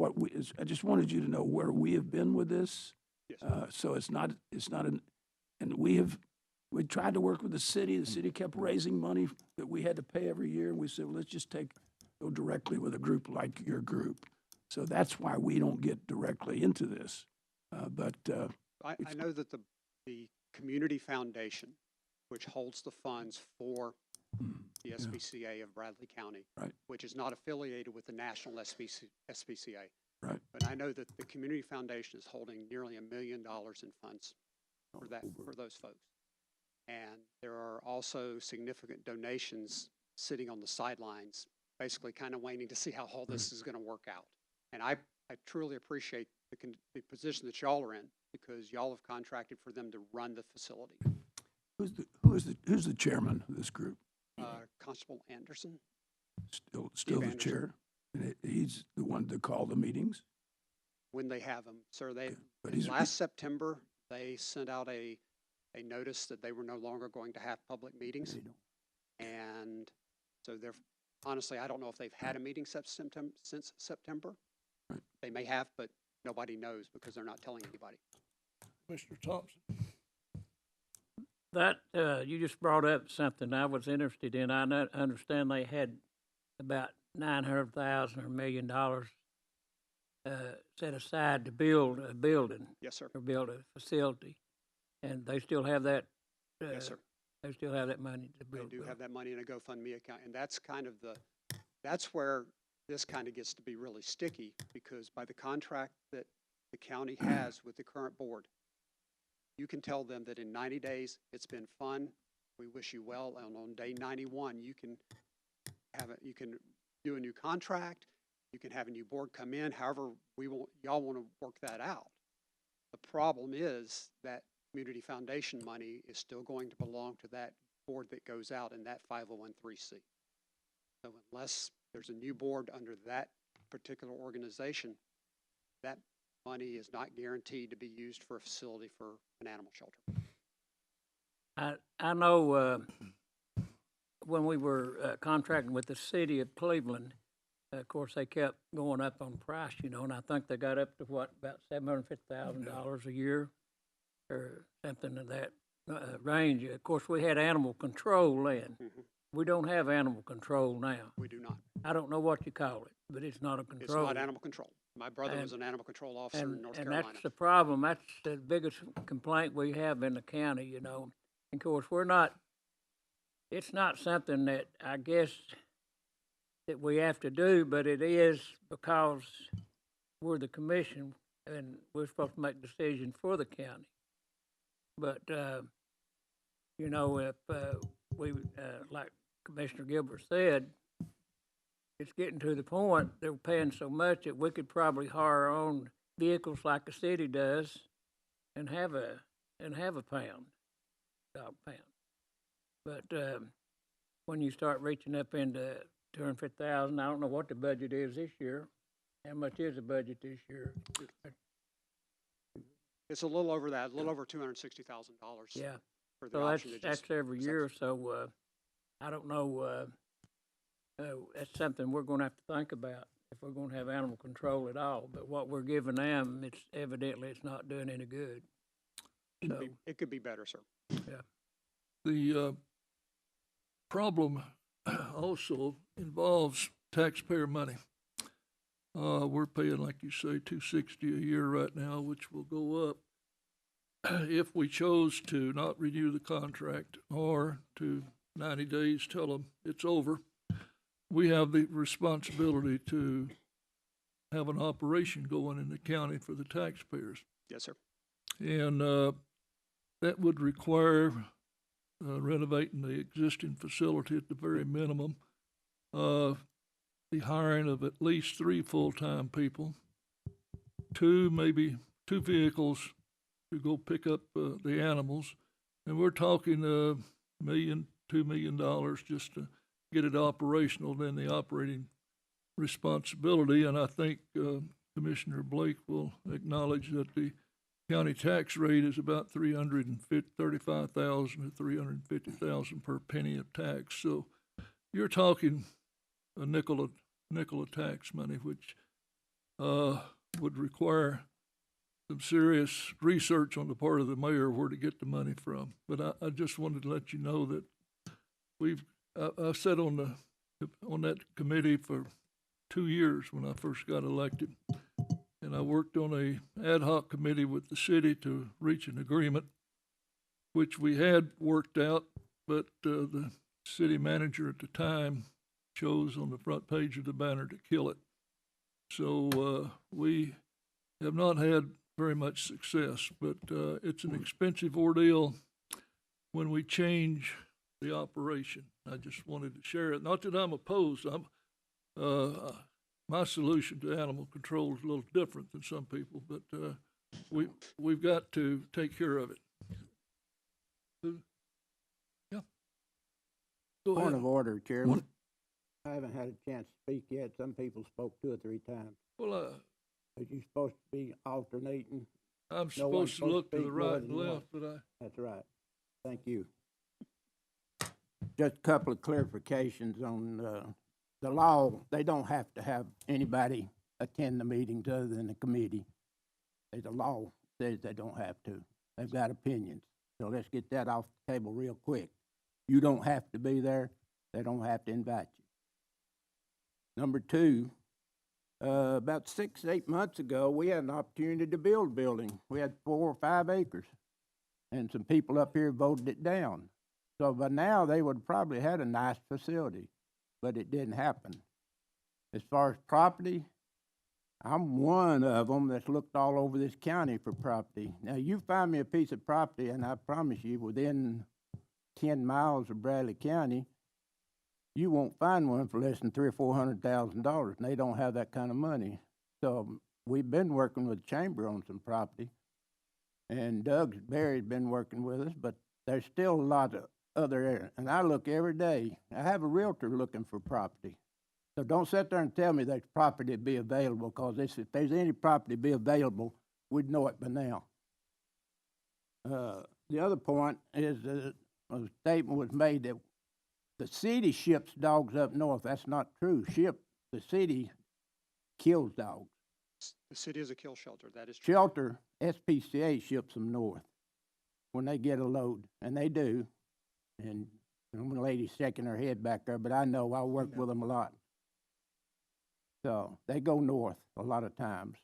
I just wanted you to know where we have been with this. Yes. So it's not and we tried to work with the city. The city kept raising money that we had to pay every year, and we said, well, let's just go directly with a group like your group. So that's why we don't get directly into this. I know that the Community Foundation, which holds the funds for the SPCA of Bradley County, right, which is not affiliated with the national SPCA. Right. But I know that the Community Foundation is holding nearly $1 million in funds for those folks. And there are also significant donations sitting on the sidelines, basically kind of waiting to see how all this is going to work out. And I truly appreciate the position that y'all are in, because y'all have contracted for them to run the facility. Who's the chairman of this group? Constable Anderson. Still the chair? And he's the one to call the meetings? When they have them. Sir, Yeah. Last September, they sent out a notice that they were no longer going to have public meetings. And so honestly, I don't know if they've had a meeting since September. Right. They may have, but nobody knows because they're not telling anybody. Mr. Thompson. That, you just brought up something I was interested in. I understand they had about $900,000 or $1 million set aside to build a building. Yes, sir. Or build a facility. And they still have that. Yes, sir. They still have that money to build. They do have that money in a GoFundMe account, and that's kind of that's where this kind of gets to be really sticky, because by the contract that the county has with the current board, you can tell them that in 90 days, it's been fun, we wish you well, and on day 91, you can do a new contract, you can have a new board come in, however y'all want to work that out. The problem is that Community Foundation money is still going to belong to that board that goes out in that 501(c)(3). So unless there's a new board under that particular organization, that money is not guaranteed to be used for a facility for an animal shelter. I know when we were contracting with the city of Cleveland, of course, they kept going up on price, and I think they got up to about $750,000 a year or something in that range. Of course, we had animal control then. Mm-hmm. We don't have animal control now. We do not. I don't know what you call it, but it's not a control. It's not animal control. My brother was an animal control officer in North Carolina. And that's the problem. That's the biggest complaint we have in the county, And of course, it's not something that I guess that we have to do, but it is because we're the commission and we're supposed to make decisions for the county. But, you know, if we, like Commissioner Gilbert said, it's getting to the point they're paying so much that we could probably hire our own vehicles like the city does and have a pound, dog pound. But when you start reaching up into 250,000, I don't know what the budget is this year. How much is the budget this year? It's a little over that, a little over $260,000. Yeah. For the So option to that's just every year. So I don't know. That's something we're going to have to think about if we're going to have animal control at all. But what we're giving them, it's evidently it's not doing any good. So, it could be better, sir. Yeah. The problem also involves taxpayer money. We're paying, like you say, $260 a year right now, which will go up if we chose to not renew the contract or to 90 days tell them it's over. We have the responsibility to have an operation going in the county for the taxpayers. Yes, sir. And that would require renovating the existing facility at the very minimum, the hiring of at least 3 full-time people, maybe two vehicles to go pick up the animals, and we're talking $1 million, $2 million just to get it operational, then the operating responsibility. And I think Commissioner Blake will acknowledge that the county tax rate is about $335,000 to $350,000 per penny of tax. So you're talking a nickel of tax money, which would require some serious research on the part of the mayor where to get the money from. But I just wanted to let you know that I sat on that committee for 2 years when I first got elected, and I worked on a ad hoc committee with the city to reach an agreement, which we had worked out, but the city manager at the time chose on the front page of the banner to kill it. So we have not had very much success, but it's an expensive ordeal when we change the operation. I just wanted to share it. Not that I'm opposed. My solution to animal control is a little different than some people, but we've got to take care of it. Yeah. Go ahead. Point of order, Chairman. I haven't had a chance to speak yet. Some people spoke 2 or 3 times. Well, are you supposed to be alternating? I'm supposed to look to the right and left, but That's right. Thank you. Just a couple of clarifications on the law. They don't have to have anybody attend the meetings other than the committee. The law says they don't have to. They've got opinions. So let's get that off the table real quick. You don't have to be there. They don't have to invite you. Number 2, about 6 to 8 months ago, we had an opportunity to build a building. We had 4 or 5 acres, and some people up here voted it down. So by now, they would have probably had a nice facility, but it didn't happen. As far as property, I'm one of them that's looked all over this county for property. Now, you find me a piece of property, and I promise you, within 10 miles of Bradley County, you won't find one for less than $300,000 or $400,000, and they don't have that kind of money. So we've been working with the chamber on some property, and Doug Berry's been working with us, but there's still a lot of other areas. And I look every day. I have a realtor looking for property. So don't sit there and tell me there's property to be available, because if there's any property to be available, we'd know it by now. The other point is a statement was made that the city ships dogs up north. That's not true. The city kills dogs. The city is a kill shelter. That is true. Shelter, SPCA ships them north when they get a load, and they do. And one lady's shaking her head back there, but I know I work with them a lot. So they go north a lot of times.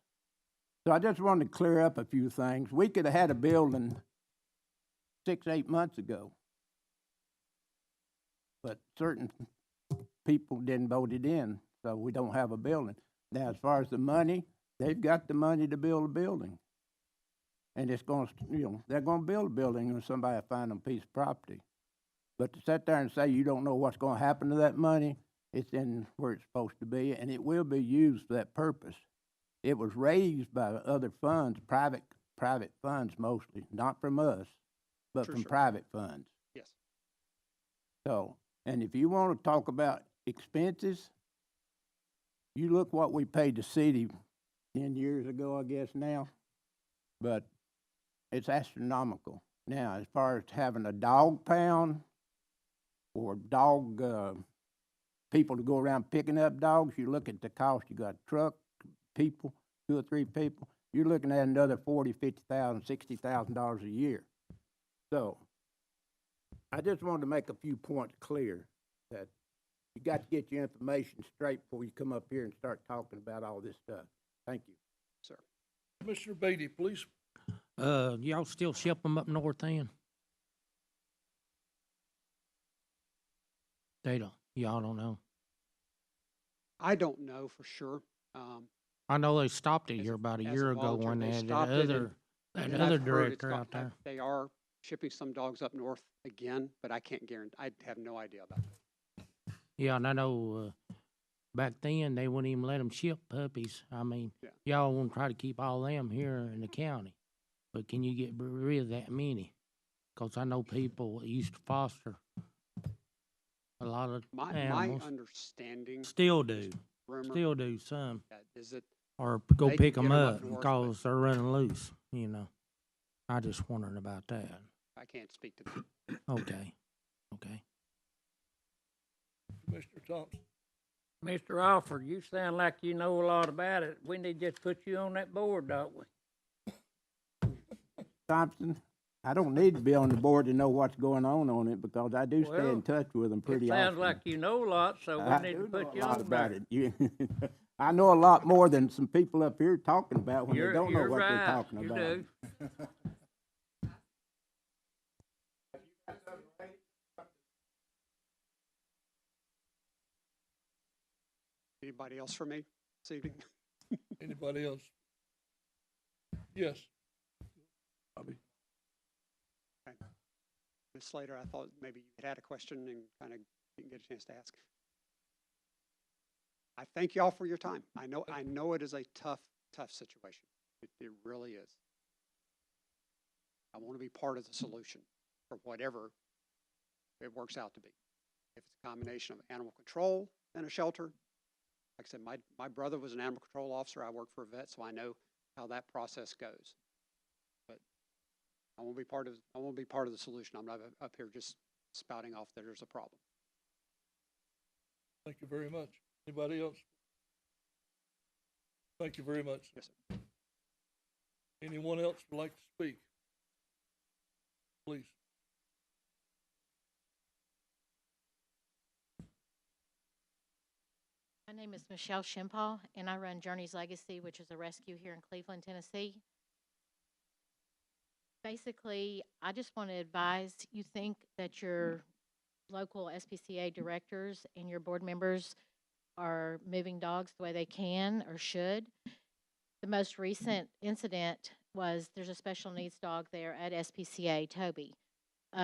So I just wanted to clear up a few things. We could have had a building 6 or 8 months ago, but certain people didn't vote it in, so we don't have a building. Now, as far as the money, they've got the money to build a building. And it's gonna, they're gonna build a building when somebody find them a piece of property. But to sit there and say you don't know what's gonna happen to that money, it's in where it's supposed to be, and it will be used for that purpose. It was raised by other funds, private funds mostly, not from us, but from private funds. Yes. So, and if you want to talk about expenses, you look what we paid the city 10 years ago, I guess now, but it's astronomical. Now, as far as having a dog pound or dog people to go around picking up dogs, you look at the cost. You got truck, people, 2 or 3 people. You're looking at another $40,000, $50,000, $60,000 a year. So, I just wanted to make a few points clear that you got to get your information straight before you come up here and start talking about all this stuff. Thank you. Sir. Commissioner Beatty, please. Y'all still ship them up north end? Y'all don't know. I don't know for sure. I know they stopped it here about a year ago when they had that other director out there. They are shipping some dogs up north again, but I can't guarantee. I have no idea about that. Yeah, and I know back then they wouldn't even let them ship puppies. I mean, y'all want to try to keep all them here in the county, but can you get rid of that many? Because I know people that used to foster a lot of animals. My understanding Still do some. Is it or go pick them up because they're running loose, I just wondering about that. I can't speak to that. Okay. Commissioner Thompson. Mr. Alford, you sound like you know a lot about it. We need to just put you on that board, don't we? Thompson, I don't need to be on the board to know what's going on it because I do stay in touch with them pretty often. Sounds like you know a lot, so we need to put you on the board. I know a lot more than some people up here talking about when they don't know what they're talking about. You do. Anybody else for me this evening? Anybody else? Yes. Bobby. Okay. Ms. Slater, I thought maybe you had a question and kind of didn't get a chance to ask. I thank y'all for your time. I know it is a tough situation. It really is. I want to be part of the solution for whatever it works out to be. If it's a combination of animal control and a shelter, like I said, my brother was an animal control officer. I worked for a vet, so I know how that process goes. But I want to be part of the solution. I'm not up here just spouting off that there's a problem. Thank you very much. Anybody else? Thank you very much. Yes, sir. Anyone else would like to speak? Please. My name is Michelle Shimpaw, and I run Journey's Legacy, which is a rescue here in Cleveland, Tennessee. Basically, I just want to advise you think that your local SPCA directors and your board members are moving dogs the way they can or should. The most recent incident was there's a special needs dog there at SPCA, Toby.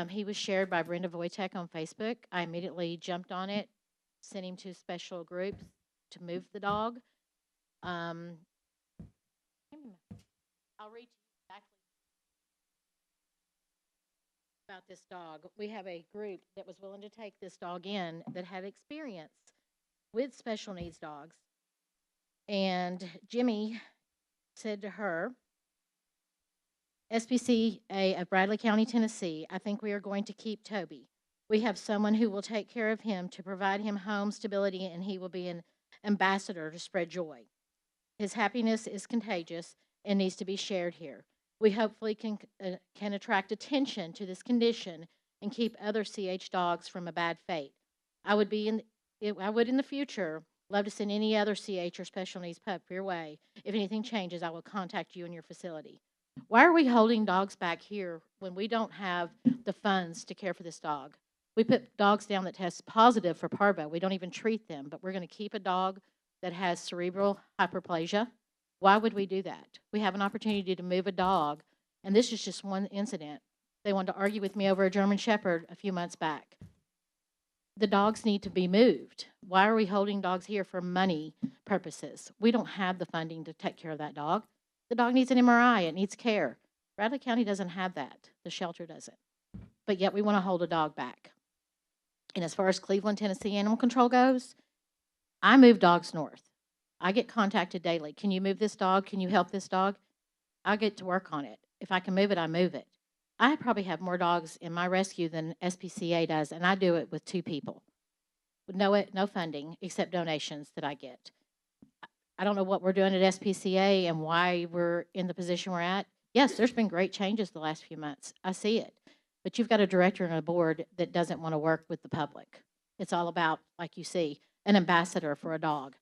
He was shared by Brenda Wojtek on Facebook. I immediately jumped on it, sent him to special groups to move the dog. I'll read to you exactly about this dog. We have a group that was willing to take this dog in that had experience with special needs dogs. And Jimmy said to her, SPCA of Bradley County, Tennessee, I think we are going to keep Toby. We have someone who will take care of him to provide him home stability, and he will be an ambassador to spread joy. His happiness is contagious and needs to be shared here. We hopefully can attract attention to this condition and keep other CH dogs from a bad fate. I would in the future love to send any other CH or special needs pup your way. If anything changes, I will contact you and your facility. Why are we holding dogs back here when we don't have the funds to care for this dog? We put dogs down that test positive for parvo. We don't even treat them, but we're going to keep a dog that has cerebral hyperplasia. Why would we do that? We have an opportunity to move a dog, and this is just one incident. They wanted to argue with me over a German Shepherd a few months back. The dogs need to be moved. Why are we holding dogs here for money purposes? We don't have the funding to take care of that dog. The dog needs an MRI. It needs care. Bradley County doesn't have that. The shelter doesn't. But yet we want to hold a dog back. And as far as Cleveland, Tennessee animal control goes, I move dogs north. I get contacted daily. Can you move this dog? Can you help this dog? I get to work on it. If I can move it, I move it. I probably have more dogs in my rescue than SPCA does, and I do it with 2 people. With no funding except donations that I get. I don't know what we're doing at SPCA and why we're in the position we're at. Yes, there's been great changes the last few months. I see it. But you've got a director and a board that doesn't want to work with the public. It's all about, like you see, an ambassador for a dog.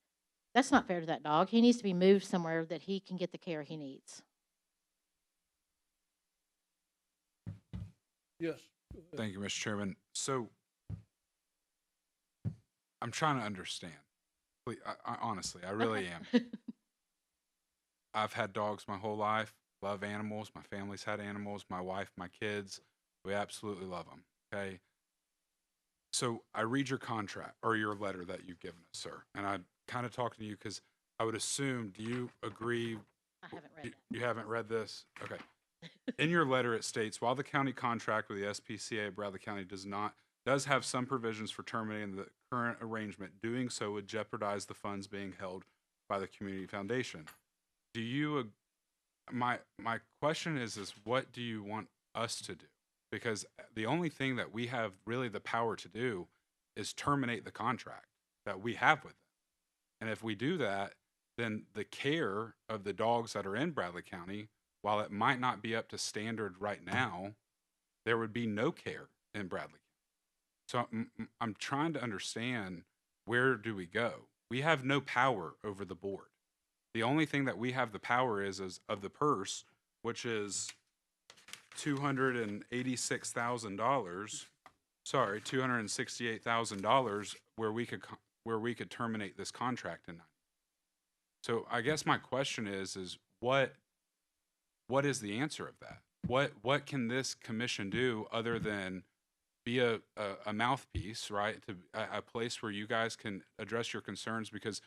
That's not fair to that dog. He needs to be moved somewhere that he can get the care he needs. Yes. Thank you, Mr. Chairman. So I'm trying to understand. Honestly, I really am. I've had dogs my whole life, love animals. My family's had animals, my wife, my kids. We absolutely love them, okay? So I read your contract or your letter that you've given us, sir, and I kind of talking to you because I would assume, do you agree? I haven't read it. You haven't read this? Okay. In your letter, it states, while the county contract with the SPCA of Bradley County does have some provisions for terminating the current arrangement, doing so would jeopardize the funds being held by the community foundation. Do you, my question is what do you want us to do? Because the only thing that we have really the power to do is terminate the contract that we have with them. And if we do that, then the care of the dogs that are in Bradley County, while it might not be up to standard right now, there would be no care in Bradley County. So I'm trying to understand, where do we go? We have no power over the board. The only thing that we have the power is of the purse, which is $286,000. Sorry, $268,000, where we could terminate this contract in 90. So I guess my question is what is the answer of that? What can this commission do other than be a mouthpiece, right? To a place where you guys can address your concerns, because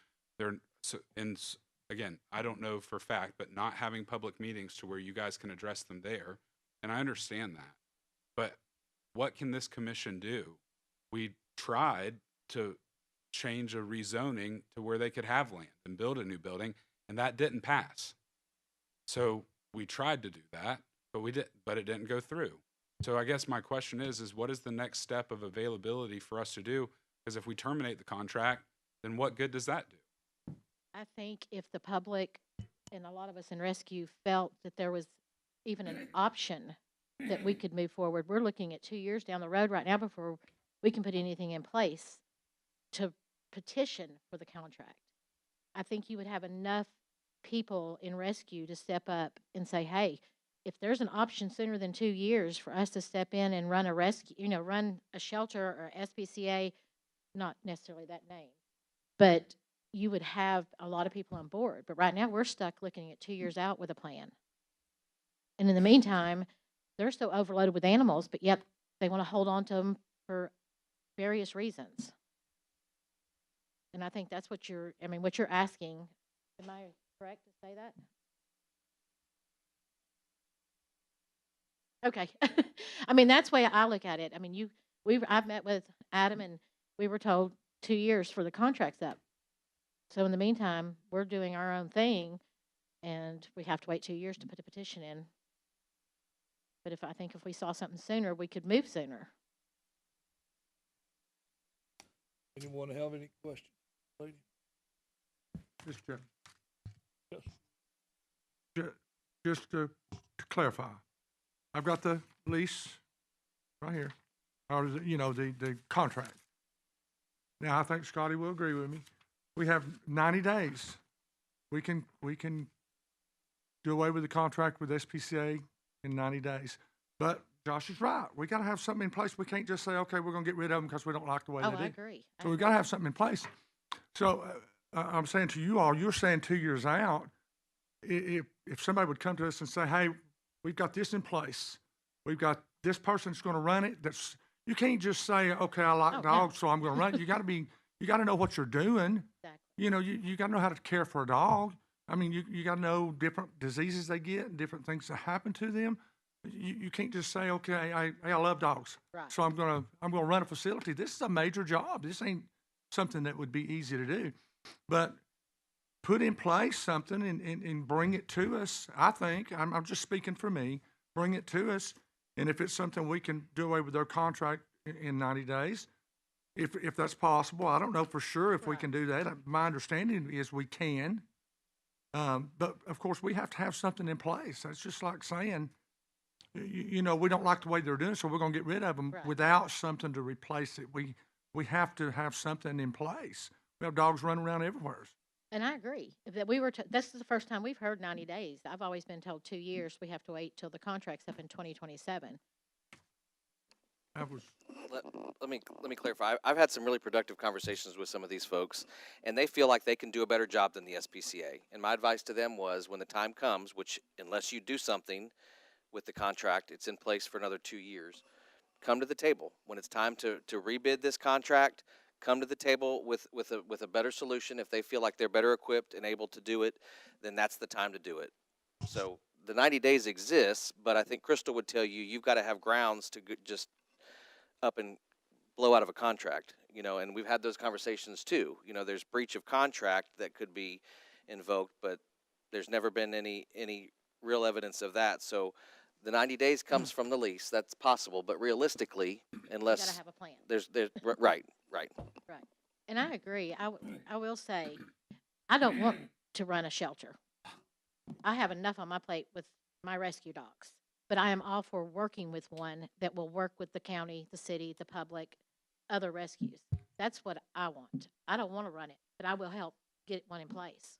again, I don't know for a fact, but not having public meetings to where you guys can address them there. And I understand that, but what can this commission do? We tried to change a rezoning to where they could have land and build a new building, and that didn't pass. So we tried to do that, but it didn't go through. So I guess my question is what is the next step of availability for us to do? Because if we terminate the contract, then what good does that do? I think if the public and a lot of us in rescue felt that there was even an option that we could move forward, we're looking at 2 years down the road right now before we can put anything in place to petition for the contract. I think you would have enough people in rescue to step up and say, hey, if there's an option sooner than 2 years for us to step in and run a rescue, run a shelter or SPCA, not necessarily that name, but you would have a lot of people on board. But right now we're stuck looking at 2 years out with a plan. And in the meantime, they're so overloaded with animals, but yet they want to hold on to them for various reasons. And I think that's what you're asking. Am I correct to say that? Okay. That's the way I look at it. I've met with Adam and we were told 2 years for the contract's up. So in the meantime, we're doing our own thing and we have to wait 2 years to put a petition in. But if we saw something sooner, we could move sooner. Anyone have any questions, lady? Mr. Chairman. Yes. Just to clarify, I've got the lease right here, or the contract. Now I think Scotty will agree with me. We have 90 days. We can do away with the contract with SPCA in 90 days. But Josh is right. We got to have something in place. We can't just say, okay, we're going to get rid of them because we don't like the way Oh, they do. I agree. So we've got to have something in place. So I'm saying to you all, you're saying 2 years out, if somebody would come to us and say, hey, we've got this in place, we've got this person that's going to run it. You can't just say, okay, I like dogs, so I'm going to run it. You got to know what you're doing. Exactly. You know, you got to know how to care for a dog. I mean, you got to know different diseases they get and different things that happen to them. You can't just say, okay, I love dogs, Right. so I'm gonna run a facility. This is a major job. This ain't something that would be easy to do, but put in place something and bring it to us. I think I'm just speaking for me. Bring it to us, and if it's something we can do away with their contract in 90 days, if that's possible. I don't know for sure if we can do that. My understanding is we can, but of course we have to have something in place. That's just like saying, you know, we don't like the way they're doing, so we're going to get rid of them without something to replace it. We have to have something in place. We have dogs running around everywhere. And I agree. That this is the first time we've heard 90 days. I've always been told 2 years. We have to wait till the contract's up in 2027. Let me clarify. I've had some really productive conversations with some of these folks, and they feel like they can do a better job than the SPCA. And my advice to them was, when the time comes, which unless you do something with the contract, it's in place for another 2 years. Come to the table when it's time to rebid this contract. Come to the table with a better solution. If they feel like they're better equipped and able to do it, then that's the time to do it. So the 90 days exists, but I think Crystal would tell you you've got to have grounds to just up and blow out of a contract. You know, and we've had those conversations too. You know, there's breach of contract that could be invoked, but there's never been any real evidence of that. So the 90 days comes from the lease. That's possible, but realistically, unless You gotta have a plan. there's right. Right. And I agree. I will say, I don't want to run a shelter. I have enough on my plate with my rescue dogs, but I am all for working with one that will work with the county, the city, the public, other rescues. That's what I want. I don't want to run it, but I will help get one in place.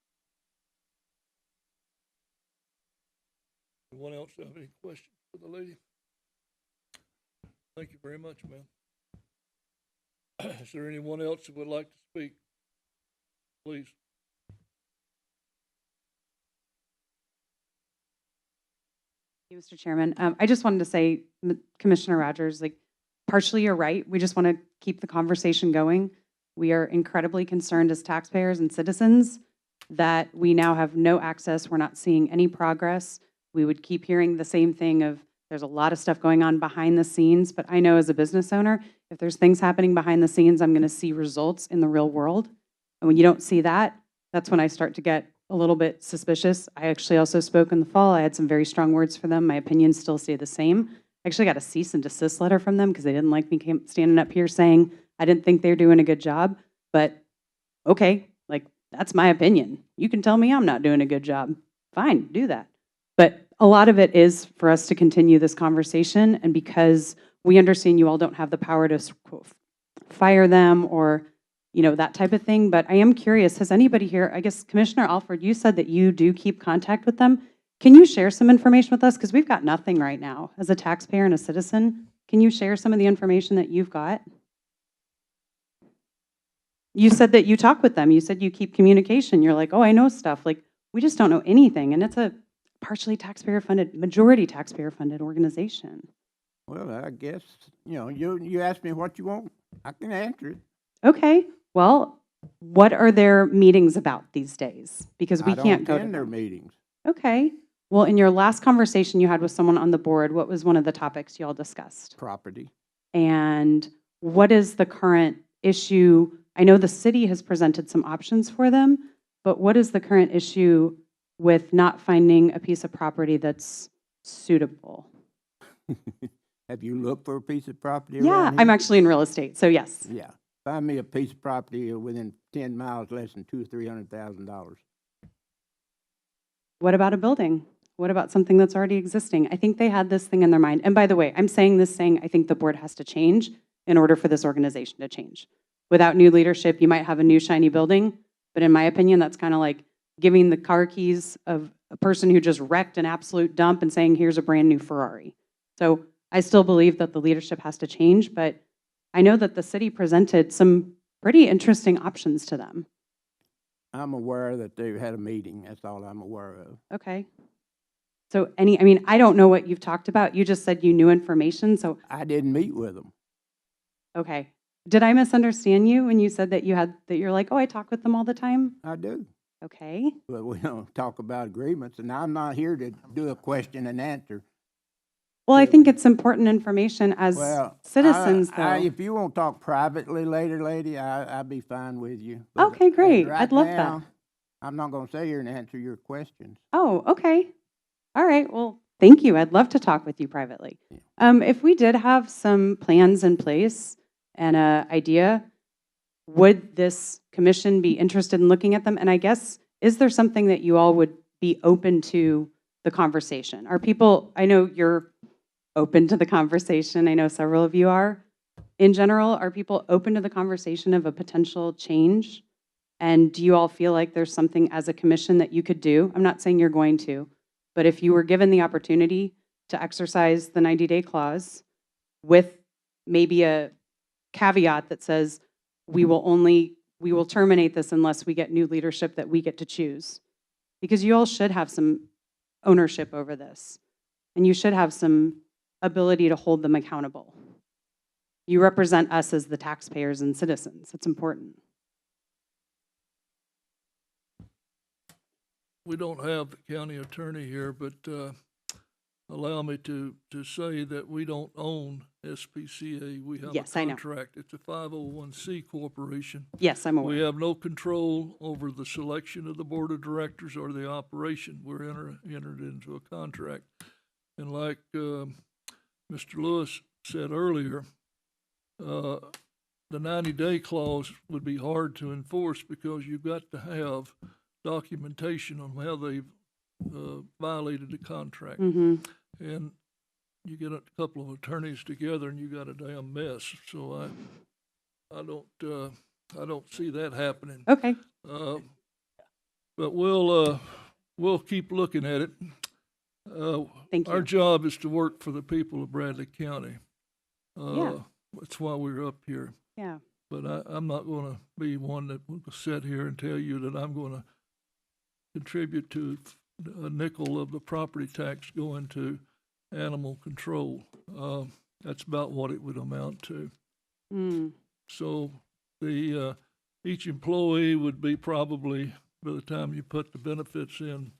Anyone else have any questions for the lady? Thank you very much, ma'am. Is there anyone else that would like to speak? Please. Thank you, Mr. Chairman. I just wanted to say, Commissioner Rogers, like, partially you're right. We just want to keep the conversation going. We are incredibly concerned as taxpayers and citizens that we now have no access. We're not seeing any progress. We would keep hearing the same thing of there's a lot of stuff going on behind the scenes, but I know as a business owner, if there's things happening behind the scenes, I'm going to see results in the real world. And when you don't see that, that's when I start to get a little bit suspicious. I actually also spoke in the fall. I had some very strong words for them. My opinions still stay the same. I actually got a cease and desist letter from them because they didn't like me standing up here saying I didn't think they're doing a good job. But okay, like, that's my opinion. You can tell me I'm not doing a good job. Fine, do that. But a lot of it is for us to continue this conversation, and because we understand you all don't have the power to fire them or, you know, that type of thing. But I am curious, has anybody here, I guess Commissioner Alford, you said that you do keep contact with them. Can you share some information with us? Because we've got nothing right now. As a taxpayer and a citizen, can you share some of the information that you've got? You said that you talk with them. You said you keep communication. You're like, oh, I know stuff. Like, we just don't know anything. And it's a partially taxpayer-funded, majority taxpayer-funded organization. Well, I guess, you know, you asked me what you want, I can answer it. Okay, well, what are their meetings about these days? Because we can't go to their them. meetings. Okay, well, in your last conversation you had with someone on the board, what was one of the topics you all discussed? Property. And what is the current issue? I know the city has presented some options for them, but what is the current issue with not finding a piece of property that's suitable? Have you looked for a piece of property Yeah, around here? I'm actually in real estate, so yes. Yeah. Find me a piece of property within 10 miles less than $200,000 or $300,000. What about a building? What about something that's already existing? I think they had this thing in their mind. And by the way, I'm saying this saying I think the board has to change in order for this organization to change. Without new leadership, you might have a new shiny building, but in my opinion, that's kind of like giving the car keys of a person who just wrecked an absolute dump and saying, here's a brand new Ferrari. So I still believe that the leadership has to change, but I know that the city presented some pretty interesting options to them. I'm aware that they had a meeting. That's all I'm aware of. Okay. So I mean, I don't know what you've talked about. You just said you knew information, so. I didn't meet with them. Okay. Did I misunderstand you when you said that you're like, oh, I talk with them all the time? I do. Okay. But we don't talk about agreements, and I'm not here to do a question and answer. Well, I think it's important information as Well, citizens, though. if you want to talk privately later, lady, I'd be fine with you. But Okay, great. right I'd love now, that. I'm not going to sit here and answer your questions. Oh, okay. All right. Well, thank you. I'd love to talk with you privately. If we did have some plans in place and an idea, would this commission be interested in looking at them? And I guess, is there something that you all would be open to the conversation? Are people, I know you're open to the conversation. I know several of you are. In general, are people open to the conversation of a potential change? And do you all feel like there's something as a commission that you could do? I'm not saying you're going to, but if you were given the opportunity to exercise the 90-day clause with maybe a caveat that says, we will terminate this unless we get new leadership that we get to choose. Because you all should have some ownership over this. And you should have some ability to hold them accountable. You represent us as the taxpayers and citizens. It's important. We don't have the county attorney here, but allow me to say that we don't own SPCA. We have Yes, a I know. contract. It's a 501c corporation. Yes, I'm aware. We have no control over the selection of the board of directors or the operation. We're entered into a contract. And like Mr. Lewis said earlier, the 90-day clause would be hard to enforce because you've got to have documentation on how they've violated the contract. Mm-hmm. And you get a couple of attorneys together and you got a damn mess. So I don't see that happening. Okay. But we'll keep looking at it. Thank you. Our job is to work for the people of Bradley County. Yeah. That's why we're up here. Yeah. But I'm not going to be one that will sit here and tell you that I'm going to contribute to a nickel of the property tax going to animal control. That's about what it would amount to. Mm. So each employee would be probably, by the time you put the benefits in,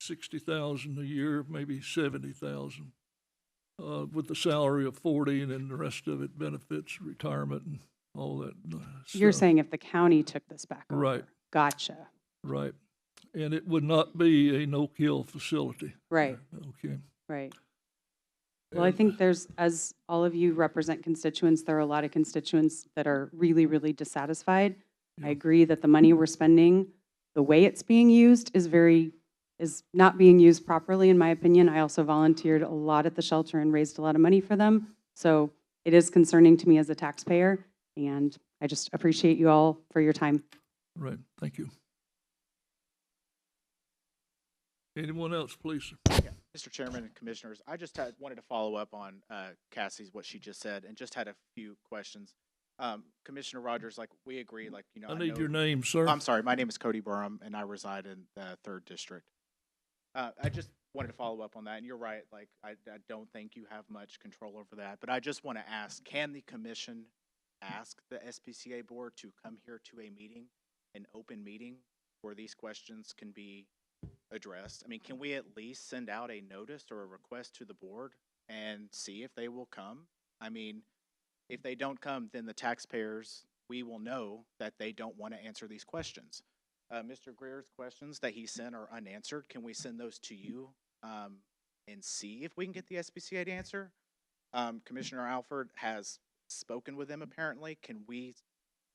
$60,000 a year, maybe $70,000, with the salary of $40,000, and then the rest of it benefits, retirement, and all that You're stuff. saying if the county took this back over. Right. Gotcha. Right. And it would not be a no-kill facility. Right. Okay. Right. Well, I think as all of you represent constituents, there are a lot of constituents that are really, really dissatisfied. Yeah. I agree that the money we're spending, the way it's being used is not being used properly, in my opinion. I also volunteered a lot at the shelter and raised a lot of money for them. So it is concerning to me as a taxpayer, and I just appreciate you all for your time. Right. Thank you. Anyone else, please? Yeah, Mr. Chairman and Commissioners, I just wanted to follow up on Cassie's, what she just said, and just had a few questions. Commissioner Rogers, like, we agree, like, you know. I need your name, sir. I'm sorry, my name is Cody Burham, and I reside in the 3rd District. I just wanted to follow up on that, and you're right, like, I don't think you have much control over that, but I just want to ask, can the commission ask the SPCA board to come here to a meeting, an open meeting, where these questions can be addressed? I mean, can we at least send out a notice or a request to the board and see if they will come? I mean, if they don't come, then the taxpayers, we will know that they don't want to answer these questions. Mr. Greer's questions that he sent are unanswered. Can we send those to you and see if we can get the SPCA to answer? Commissioner Alford has spoken with them apparently. Can we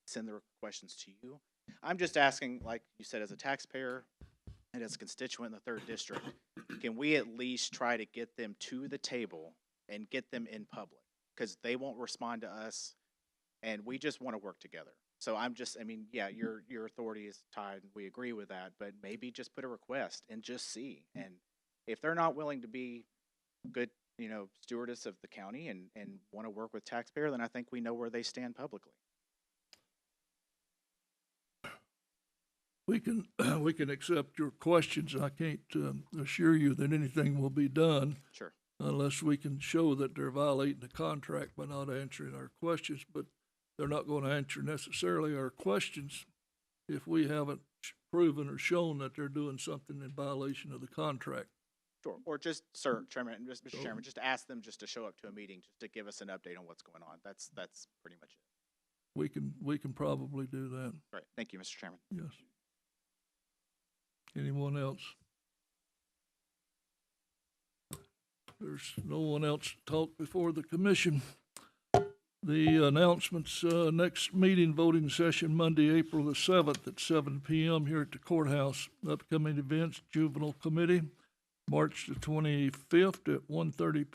send the questions to you? I'm just asking, like you said, as a taxpayer and as a constituent in the 3rd District, can we at least try to get them to the table and get them in public? Because they won't respond to us, and we just want to work together. So I mean, yeah, your authority is tied, and we agree with that, but maybe just put a request and just see. And if they're not willing to be good stewardess of the county and want to work with taxpayer, then I think we know where they stand publicly. We can, we can accept your questions. I can't assure you that anything will be done. Sure. Unless we can show that they're violating the contract by not answering our questions, but they're not going to answer necessarily our questions if we haven't proven or shown that they're doing something in violation of the contract. Sure. Or just, Sir Chairman, and Mr. Chairman, just ask them just to show up to a meeting, just to give us an update on what's going on. That's pretty much it. We can probably do that. Right. Thank you, Mr. Chairman. Yes. Anyone else? There's no one else to talk before the commission. The announcements, next meeting, voting session, Monday, April the 7th at 7 p.m. here at the courthouse. Upcoming events, Juvenile Committee, March the 25th at 1:30 p.m.